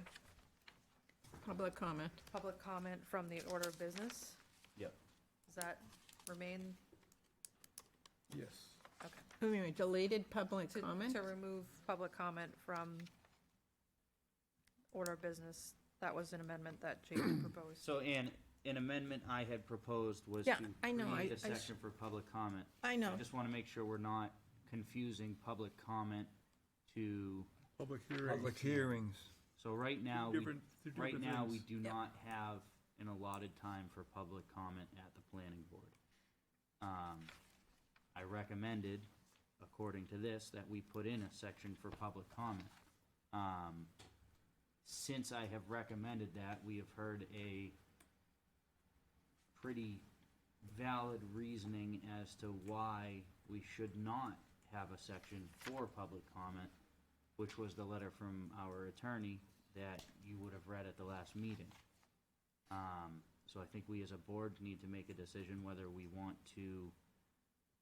Public comment. public comment from the order of business. Yep. Does that remain? Yes. Okay. Wait a minute, deleted public To- comment? To remove public comment from order of business. That was an amendment that Jamie proposed. So, Ann, an amendment I had proposed was Yeah, to I know, create I a section for public comment. I know. I just want to make sure we're not confusing public comment to, Public hearing. Public hearings. so right now, Two different we things. do not have an allotted time for public comment at the planning board. I recommended, according to this, that we put in a section for public comment. Since I have recommended that, we have heard a pretty valid reasoning as to why we should not have a section for public comment, which was the letter from our attorney that you would have read at the last meeting. So I think we as a board need to make a decision whether we want to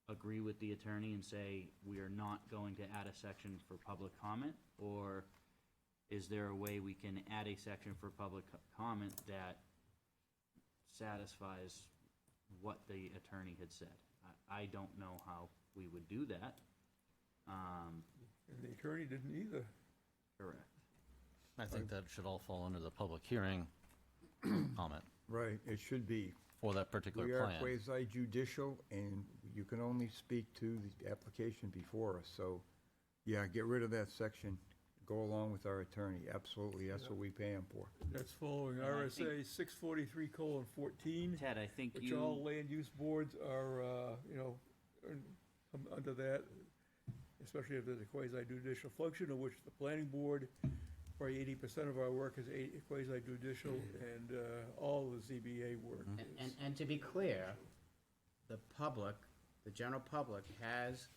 agree with the attorney and say we are not going to add a section for public comment, or is there a way we can add a section for public comment that satisfies what the attorney had said? I don't know how we would do that. And the attorney didn't either. Correct. I think that should all fall under the public hearing comment Right, it should be. for that particular We are plan. quasi judicial, and you can only speak to the application before us, so, yeah, get rid of that section. Go along with our attorney, absolutely, that's what we pay him for. That's following And I RSA 643:14, Ted, I think which all you, land use boards are, come under that, especially if there's a quasi judicial function, of which the planning board, probably 80% of our work is quasi judicial, and all the ZBA work is. And to be clear, the public, the general public, has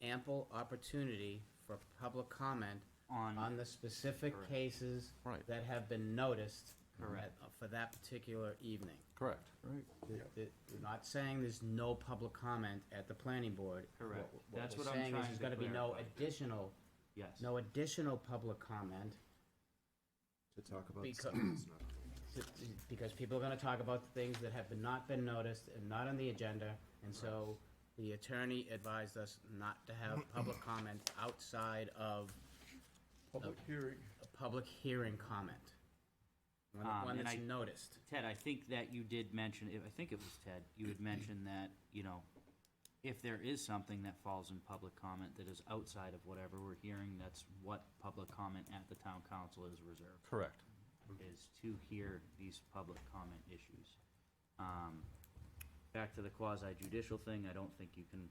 ample opportunity for public comment on the specific Correct. cases Right. that have been noticed Correct. for that particular evening. Correct. Right. We're not saying there's no public comment at the planning board. Correct. What That's we're what I'm saying is trying there's to gonna be no clarify. additional, yes. no additional public comment To talk about Because- stuff that's not. because people are gonna talk about things that have not been noticed and not on the agenda, and so the attorney advised us not to have public comment outside of Public hearing. a public hearing comment. One and that's I- noticed. Ted, I think that you did mention, I think it was Ted, you had mentioned that, if there is something that falls in public comment that is outside of whatever we're hearing, that's what public comment at the town council is reserved, Correct. is to hear these public comment issues. Back to the quasi judicial thing, I don't think you can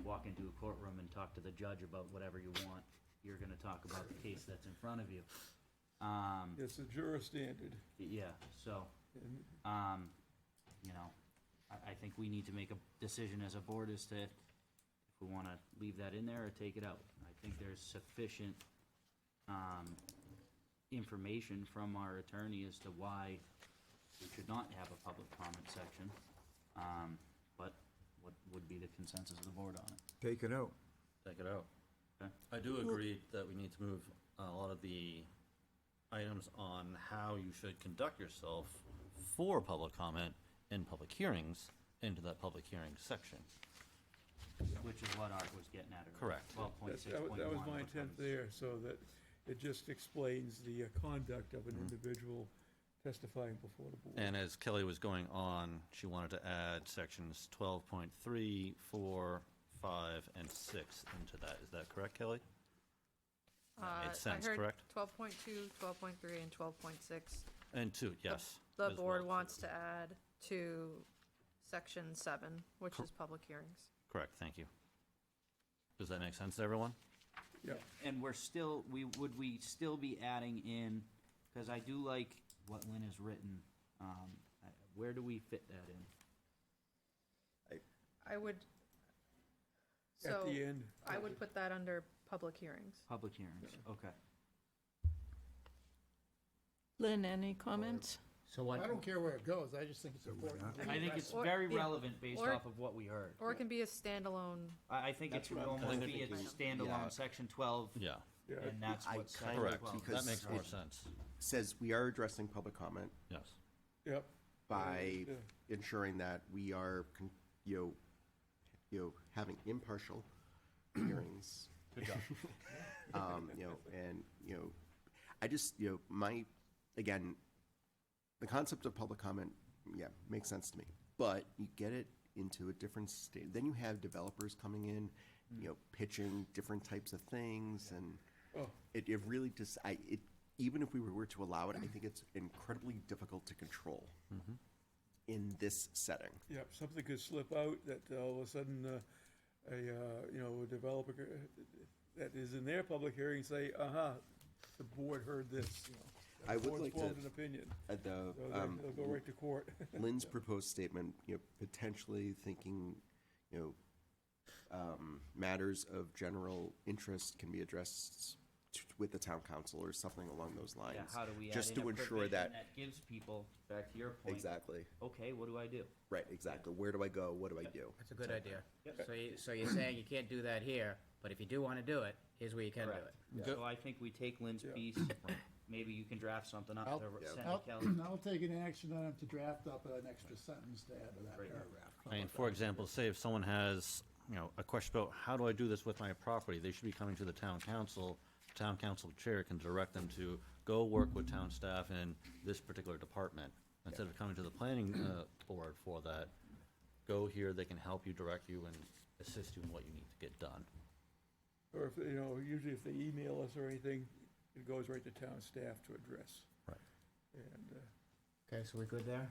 walk into a courtroom and talk to the judge about whatever you want. You're gonna talk about the case that's in front of you. It's a juror standard. Yeah, so, And I think we need to make a decision as a board as to if we wanna leave that in there or take it out. I think there's sufficient, information from our attorney as to why we should not have a public comment section. But what would be the consensus of the board on it? Take it out. Take it out. Okay. I do agree that we need to move a lot of the items on how you should conduct yourself for public comment in public hearings into that public hearing section. Which is what Art was getting at earlier. Correct. 12.6.1. that was my intent there, so that it just explains the conduct of an individual testifying before the board. And as Kelly was going on, she wanted to add sections 12.3, 4, 5, and 6 into that. Is that correct, Kelly? That made sense, correct? 12.2, 12.3, and 12.6. And 2, yes. The as board well, wants too. to add to section 7, which is public hearings. Correct, thank you. Does that make sense to everyone? Yeah. And would we still be adding in, because I do like what Lynn has written, where do we fit that in? I would, At so, the end. I would put that under public hearings. Public hearings, okay. Lynn, any comments? So what, I don't care where it goes, I just think it's important. I think it's Or- very yeah. relevant based Or- off of what we heard. Or it can be a standalone, I think it That's should what I'm almost thinking. be a Yeah. standalone section 12, Yeah, Yeah, and that's I what kind section of- correct. 12. because That makes more it- sense. Says we are addressing public comment Yes. yep. by Yeah. ensuring that we are, having impartial hearings. Good job. And, I just, again, the concept of public comment, yeah, makes sense to me. But you get it into a different state, then you have developers coming in, pitching different types of things, and Oh. it really just, even if we were to allow it, I think it's incredibly difficult to control in this setting. Yep, something could slip out that all of a sudden, a developer that is in their public hearing say, the board heard this, I The would board's like to- formed an opinion, At the, so they'll go right to court. Lynn's proposed statement, potentially thinking, matters of general interest can be addressed with the town council or something along those lines. Yeah, how do we add Just in to a ensure provision that- that gives people, back to your point, Exactly, okay, what do I do? right, exactly. Where do I go? What do I do? That's a good idea. Yep. So you're saying you can't do that here, but if you do wanna do it, here's where you can do Correct. it. So I think we take Lynn's Yeah. piece, maybe you can draft something up I'll- to Yeah. send to I'll, Kelly. I'll take an action on it to draft up an extra sentence to add to that Great. paragraph. How I mean, about for that? example, say if someone has, a question about how do I do this with my property, they should be coming to the town council. Town council chair can direct them to go work with town staff in this particular department. Instead of coming to the planning board for that, go here, they can help you, direct you, and assist you in what you need to get done. Or if, usually if they email us or anything, it goes right to town staff to address. Right. And, Okay, so we good there?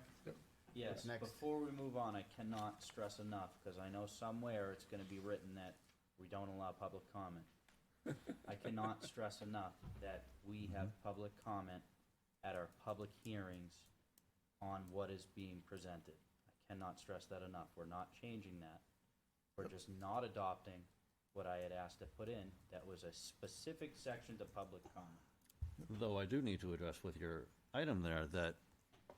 Yes, next? before we move on, I cannot stress enough, because I know somewhere it's gonna be written that we don't allow public comment. I cannot stress enough that we have public comment at our public hearings on what is being presented. I cannot stress that enough. We're not changing that. We're just not adopting what I had asked to put in. That was a specific section to public comment. Though I do need to address with your item there that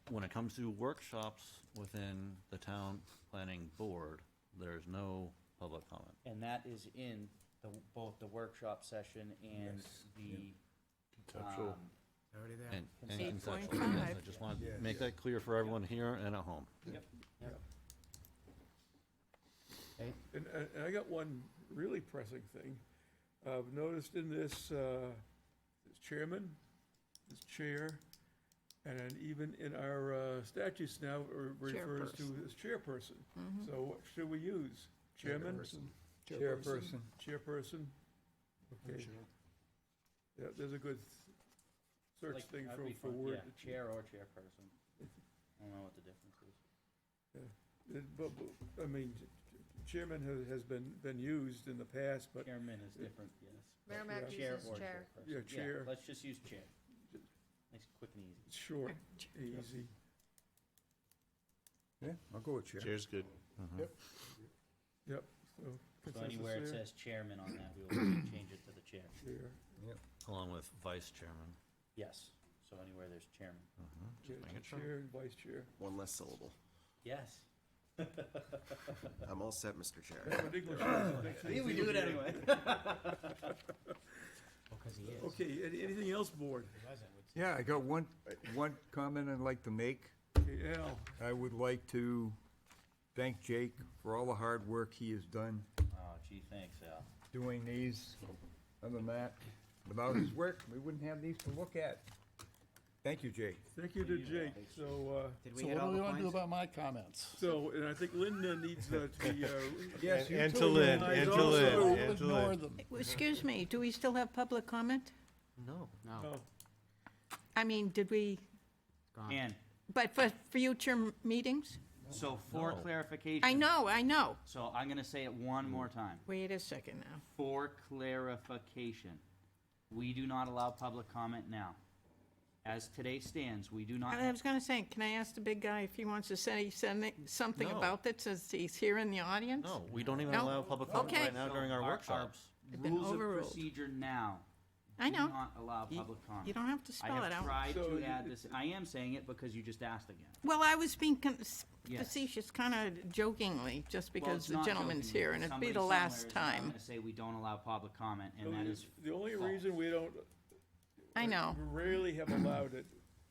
when it comes to workshops within the town planning board, there's no public comment. And that is in both the workshop session and the, Conceptual. Already there? And Consent. conceptual, yes, I just want to make that clear for everyone here and at home. and I got one really pressing thing. I've noticed in this, this chairman, this chair, and then even in our statutes now, refers to as chairperson. So what should we use? Chairman? Chairperson. Chairperson? Okay. Yeah, there's a good search like, thing that'd be for fun. word. Yeah, chair or chairperson. I don't know what the difference is. But, I mean, chairman has been used in the past, but Chairman is different, yes. Merrimack Chair uses or chair. chairperson. Yeah, chair. Let's just use chair. Nice, quick and easy. it's short, easy. Yeah, I'll go with chair. Chair's good. Yep, so So consensus anywhere it there? says chairman on that, we will change it to the chair. Chair, Along with vice chairman. Yes, so anywhere there's chairman. yeah, making sure. chair and vice chair. One less syllable. Yes. I'm all set, Mr. Chair. That's what English is. Yeah, we do it anyway. Because he is. Okay, anything else, board? Yeah, I got one comment I'd like to make. Okay, Al, I would like to thank Jake for all the hard work he has done Oh, gee, thanks, Al. doing these. Other than that, without his work, we wouldn't have these to look at. Thank you, Jake. thank you to Jake. So, Did we So hit what all do we the want to do points? about my comments? and I think Linda needs to be, Yes, you And too. to Lynn, I and to also- Lynn, We'll and to ignore Lynn. them. Excuse me, do we still have public comment? No. No, oh, I mean, did we, gone. Ann, but for future meetings? So for No. clarification. I know. So I'm gonna say it one more time. Wait a second now. For clarification, we do not allow public comment now. As today stands, we do not. I was gonna say, can I ask the big guy if he wants to say something No. about that, since he's here in the audience? No, we don't even No. allow public comment Okay. right now during our workshops. I've been Rules of overruled. procedure now. I know. Do not allow public comment. You don't have to I spell it have out. tried So to you- add this, I am saying it because you just asked again. Well, I was being Yes. facetious, kind of jokingly, just Well, because it's the not gentleman's joking. here, and it'd be Somebody the somewhere last is now time. gonna say we don't allow public comment, and that is The only false. reason we don't. I know. Rarely have allowed it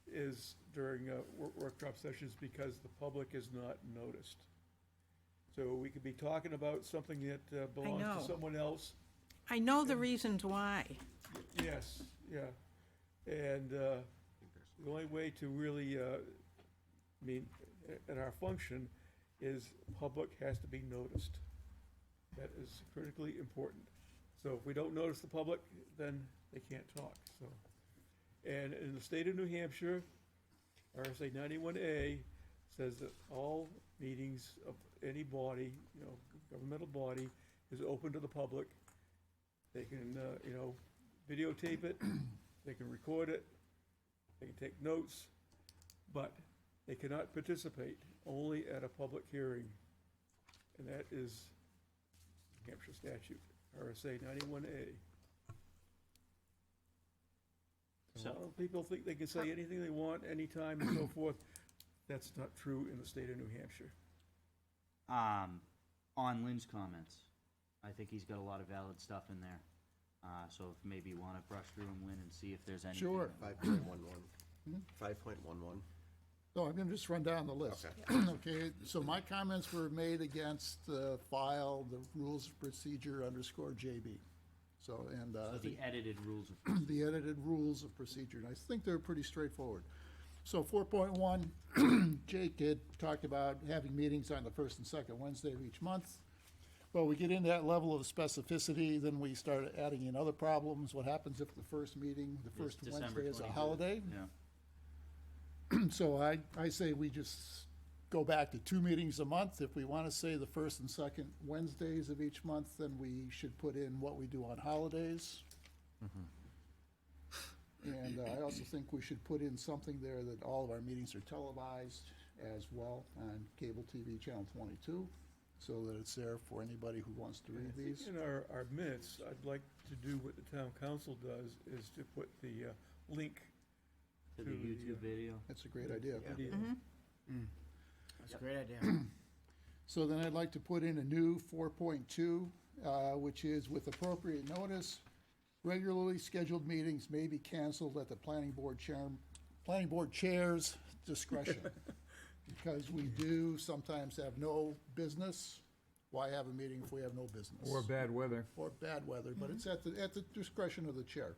is during workshop sessions because the public is not noticed. So we could be talking about something that belongs know. to someone else. I know the reasons why. Yes, yeah. And the only way to really, in our function, is public has to be noticed. That is critically important. So if we don't notice the public, then they can't talk, so. And in the state of New Hampshire, RSA 91A says that all meetings of any body, governmental body, is open to the public. They can, videotape it, they can record it, they can take notes, but they cannot participate only at a public hearing. And that is New Hampshire statute, RSA 91A. A lot of people think they can say anything they want, anytime, and so forth. That's not true in the state of New Hampshire. On Lynn's comments, I think he's got a lot of valid stuff in there. So if maybe you wanna brush through them, Lynn, and see if there's anything. Sure. that- 5.11. 5.11. So I'm gonna just run down the list. Okay. Okay, so my comments were made against the file, the rules of procedure _JB. So, and, So I the think edited rules of. the edited rules of procedure, and I think they're pretty straightforward. So 4.1, Jake had talked about having meetings on the first and second Wednesday of each month. Well, we get into that level of specificity, then we start adding in other problems. What happens if the first meeting, the first It's December Wednesday is a 25th. holiday? Yeah. So I say we just go back to 2 meetings a month. If we want to say the first and second Wednesdays of each month, then we should put in what we do on holidays. And I also think we should put in something there that all of our meetings are televised as well on cable TV channel 22, so that it's there for anybody who wants to read these. In our minutes, I'd like to do what the town council does, is to put the link To the To the, YouTube video. That's a great idea. video. That's a great idea. So then I'd like to put in a new 4.2, which is with appropriate notice, regularly scheduled meetings may be canceled at the planning board chair's discretion. Because we do sometimes have no business. Why have a meeting if we have no business? Or bad weather. Or bad weather, but it's at the discretion of the chair.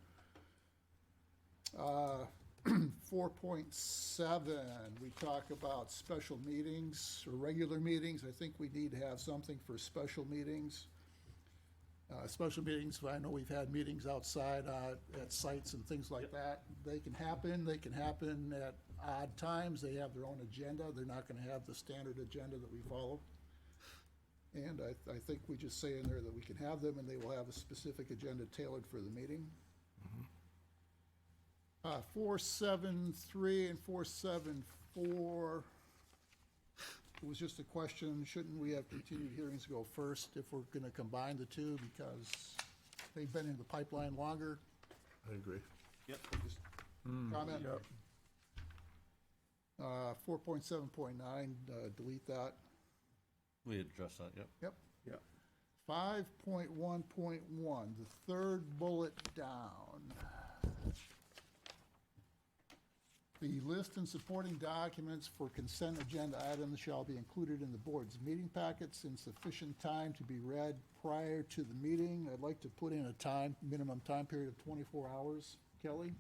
4.7, we talk about special meetings or regular meetings. I think we need to have something for special meetings. Special meetings, I know we've had meetings outside at sites and things like that. They can happen at odd times. They have their own agenda. They're not gonna have the standard agenda that we follow. And I think we just say in there that we can have them and they will have a specific agenda tailored for the meeting. 4.7.3 and 4.7.4, it was just a question, shouldn't we have continued hearings go first if we're gonna combine the two, because they've been in the pipeline longer? I agree. Just comment? 4.7.9, delete that. We addressed that, yep. Yep. Yeah. 5.1.1, the third bullet down. The list and supporting documents for consent agenda items shall be included in the board's meeting packets in sufficient time to be read prior to the meeting. I'd like to put in a minimum time period of 24 hours, Kelly,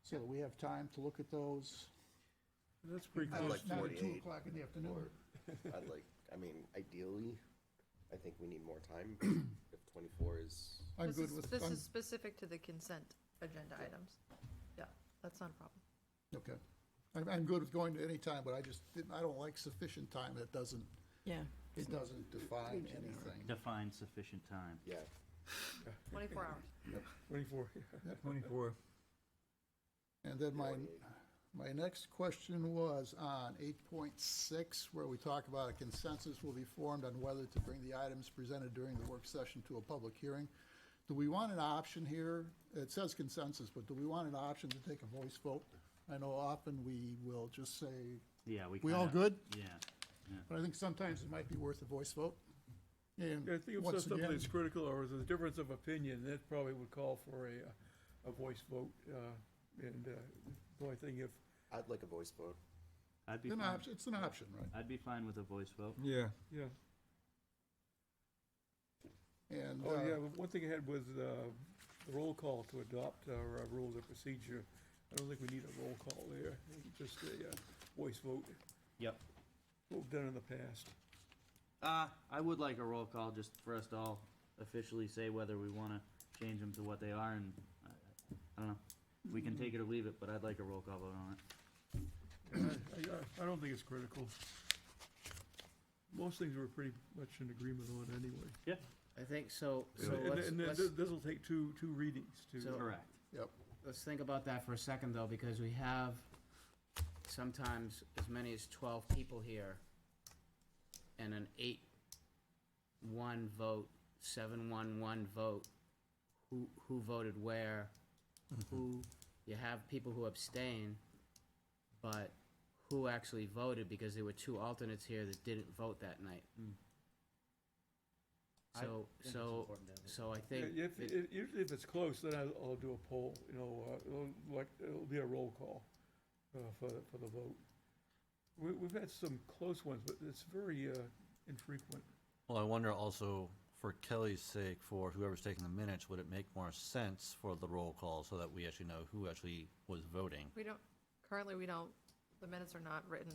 so that we have time to look at those. That's pretty I'd close. like Not at 2 48. o'clock in the afternoon. Ideally, I think we need more time. If 24 is, I'm This good is- with, This I'm, is specific to the consent agenda items. Yeah, that's not a problem. okay. I'm good with going to any time, but I don't like sufficient time. It doesn't Yeah. define anything. Define sufficient time. Yeah. 24 hours. 24, yeah. 24. And then my next question was on 8.6, where we talk about a consensus will be formed on whether to bring the items presented during the work session to a public hearing. Do we want an option here? It says consensus, but do we want an option to take a voice vote? I know often we will just say, Yeah, we all kinda- good? Yeah. But I think sometimes it might be worth a voice vote. And I think if once there's something again, that's critical or there's a difference of opinion, that probably would call for a voice vote. And the only thing, if, I'd like a voice vote. I'd be it's an fine. option, it's an option, right? I'd be fine with a voice vote. Yeah. yeah. And, Oh, yeah, one thing I had was the roll call to adopt our rules of procedure. I don't think we need a roll call there, just a voice vote, Yep. what we've done in the past. I would like a roll call just for us to all officially say whether we wanna change them to what they are, and I don't know. We can take it or leave it, but I'd like a roll call vote on it. I don't think it's critical. Most things we're pretty much in agreement on anyway. I think so, And this'll take two readings to. So- Correct. let's think about that for a second, though, because we have sometimes as many as 12 people here, and an 8-1 vote, 7-1-1 vote, who voted where, who, you have people who abstain, but who actually voted, because there were 2 alternates here that didn't vote that night. I So, think it's so, important to have it. so I Yeah, think, usually if it's close, then I'll do a poll, it'll be a roll call for the vote. We've had some close ones, but it's very infrequent. Well, I wonder also, for Kelly's sake, for whoever's taking the minutes, would it make more sense for the roll call so that we actually know who actually was voting? Currently, we don't, the minutes are not written.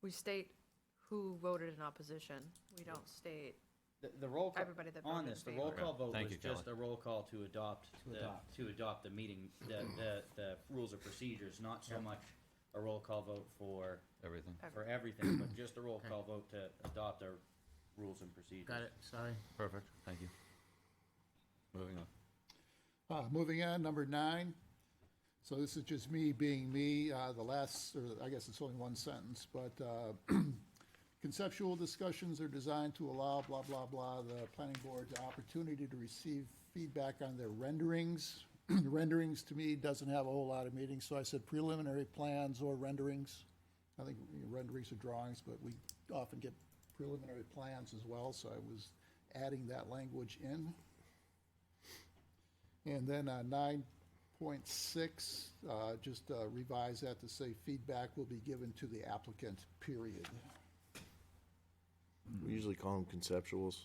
We state who voted in opposition. We don't state The roll call, everybody that voted on in this, the roll favor. call vote Thank was you, Kelly. just a roll call to adopt, adopt. to adopt the meeting, the rules of procedures, not so much a roll call vote for Everything? everything, but just a roll call vote to adopt our rules and procedures. got it, sorry. Perfect, thank you. Moving on. moving on, number 9. So this is just me being me, the last, or I guess it's only one sentence, but conceptual discussions are designed to allow blah, blah, blah, the planning board the opportunity to receive feedback on their renderings. Renderings, to me, doesn't have a whole lot of meaning, so I said preliminary plans or renderings. I think renderings are drawings, but we often get preliminary plans as well, so I was adding that language in. And then 9.6, just revise that to say feedback will be given to the applicant, period. We usually call them conceptuals.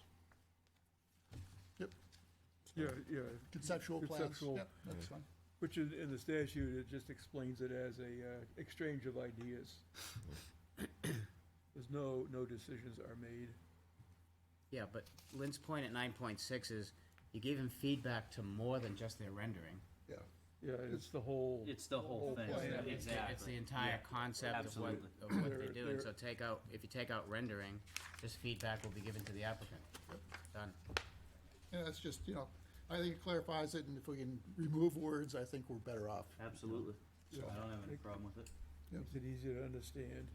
Yep, Yeah, conceptual plans, Conceptual. yep, that's fine. which in the statute, it just explains it as a exchange of ideas. There's no decisions are made. Yeah, but Lynn's point at 9.6 is, you gave him feedback to more than just their rendering. Yeah, Yeah, it's the whole. It's the whole thing. plan. It's the Exactly. entire concept of what They're- they do, and so if you take out rendering, this feedback will be given to the applicant. Done. and that's just, I think it clarifies it, and if we can remove words, I think we're better off. Absolutely. Yeah. I don't have any problem with it. Makes it easier to understand.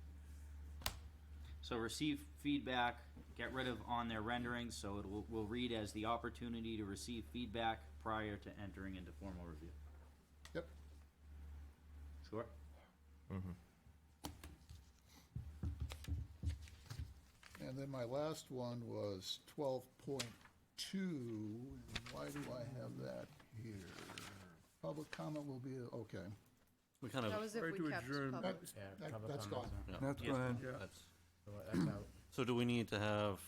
So receive feedback, get rid of on their renderings, so it will read as the opportunity to receive feedback prior to entering into formal review. Yep. Sure? And then my last one was 12.2, and why do I have that here? Public comment will be, okay. We kind of, That was if Right we to kept adjourn. public. Yeah, That- public that's comments, gone. yeah, That's Yeah. fine. Yeah. that's, that's out. so do we need to have,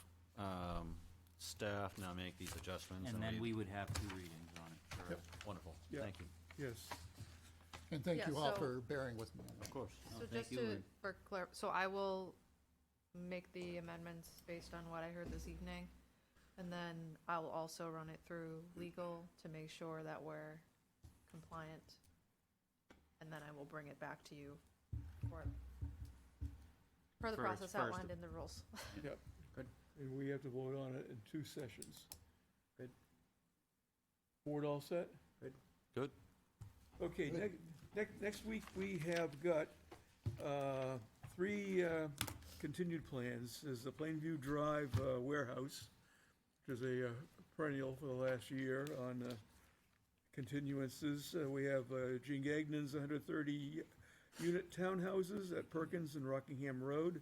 staff now make these adjustments? And then we would have 2 readings on it. Sure. Wonderful, Yeah. thank you. Yes. And thank Yeah, you all so- for bearing with me. Of course. Oh, So thank just you, to, Lynn. so I will make the amendments based on what I heard this evening. And then I'll also run it through legal to make sure that we're compliant and then I will bring it back to you for the For its process first- outlined in the rules. Yep. Good. And we have to vote on it in 2 sessions. Good. Board all set? Good. Okay, next week, we have got 3 continued plans. There's the Plainview Drive warehouse, which is a perennial for the last year on continuances. We have Gene Gagnon's 130-unit townhouses at Perkins and Rockingham Road.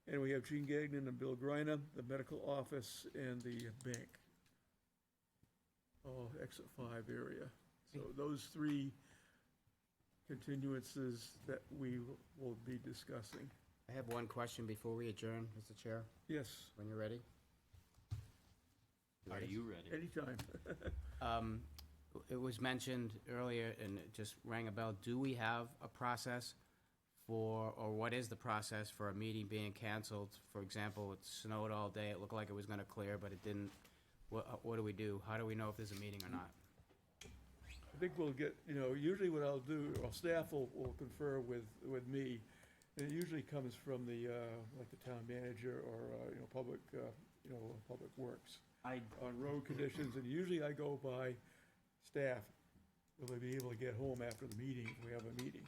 And we have Gene Gagnon and Bill Greiner, the medical office and the bank. Oh, exit 5 area. So those 3 continuances that we will be discussing. I have one question before we adjourn, Mr. Chair, Yes, when you're ready. Are you ready? anytime. It was mentioned earlier, and it just rang a bell, do we have a process for, or what is the process for a meeting being canceled? For example, it snowed all day, it looked like it was gonna clear, but it didn't. What do we do? How do we know if there's a meeting or not? I think we'll get, usually what I'll do, or staff will confer with me. And it usually comes from the, like the town manager or, public works I, on road conditions. And usually I go by staff. Will they be able to get home after the meeting if we have a meeting?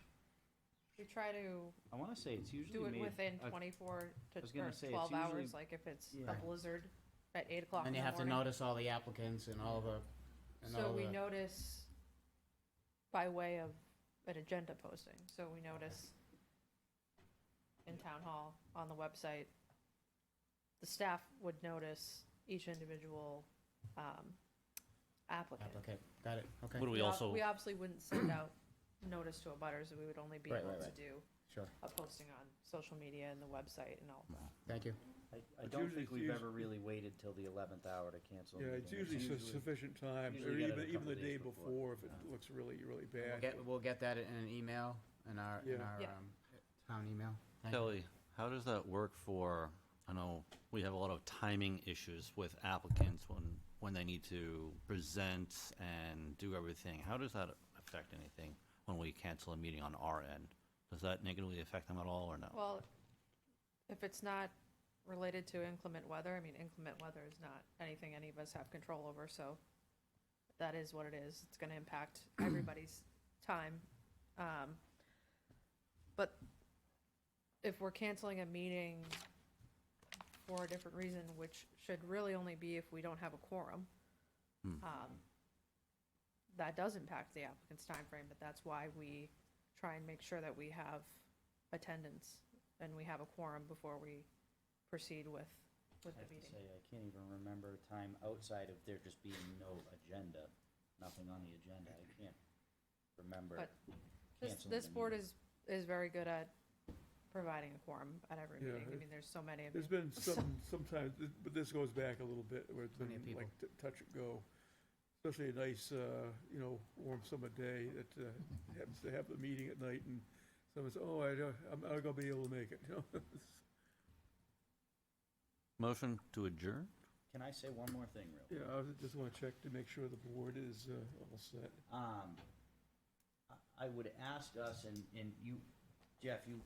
We try to I wanna say it's usually do it made. within a- 24 I was gonna say, to it's 12 hours, usually- like if it's Yeah. a blizzard at 8 o'clock in And the you have to morning. notice all the applicants and all the, So we notice by way of an agenda posting. So we notice in town hall, on the website, the staff would notice each individual applicant. applicant, got it, okay, What do we ob- also, We obviously wouldn't send out notice to abutters, we would only be Right, able right, to right. do sure, a posting on social media and the website and all that. thank you. I It's don't usually- think we've it's ever really waited till the 11th hour to cancel. a Yeah, meeting. it's usually sufficient time, or usually get it a even couple the days day before. before if it Yeah. looks really, really bad. We'll get that in an email, in our Yeah. Yeah. town email. Thank you. Kelly, how does that work for, I know we have a lot of timing issues with applicants when they need to present and do everything. How does that affect anything when we cancel a meeting on our end? Does that negatively affect them at all, or no? Well, if it's not related to inclement weather, I mean, inclement weather is not anything any of us have control over, so that is what it is. It's gonna impact everybody's time. But if we're canceling a meeting for a different reason, which should really only be if we don't have a quorum, that does impact the applicant's timeframe, but that's why we try and make sure that we have attendance and we have a quorum before we proceed with I the have to meeting. say, I can't even remember a time outside of there just being no agenda, nothing on the agenda. I can't remember But This canceling a board meeting. is very good at providing a quorum at every Yeah, meeting. I mean, there's so many of There's you. been sometimes, but this goes back a little bit, where it's Plenty been of like touch and go. Especially a nice, warm summer day that happens to have the meeting at night and someone says, oh, I'm not gonna be able to make it, Motion to adjourn? Can I say one more thing real quick? Yeah, I just wanna check to make sure the board is all set. I would ask us, and you, Jeff, you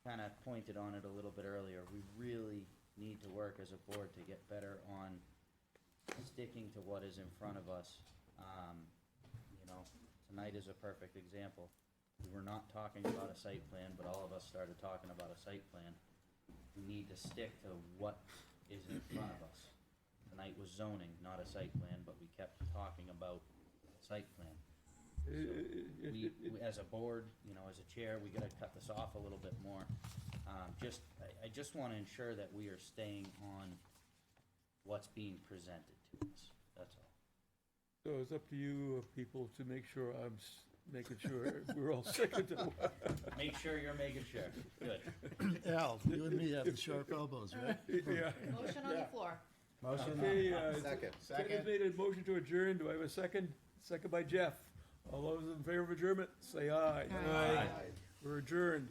kind of pointed on it a little bit earlier, we really need to work as a board to get better on sticking to what is in front of us. Tonight is a perfect example. We were not talking about a site plan, but all of us started talking about a site plan. We need to stick to what is in front of us. Tonight was zoning, not a site plan, but we kept talking about a site plan. We, as a board, as a chair, we gotta cut this off a little bit more. I just wanna ensure that we are staying on what's being presented to us, that's all. So it's up to you, people, to make sure making sure we're all second to Make sure you're making sure, good. Al, you and me have the sharp elbows, right? Yeah. Motion on the floor. Motion, Okay, Second. Ted has made a motion to adjourn. Do I have a second? Second by Jeff. All those in favor of adjournment, say aye. Aye. We're adjourned.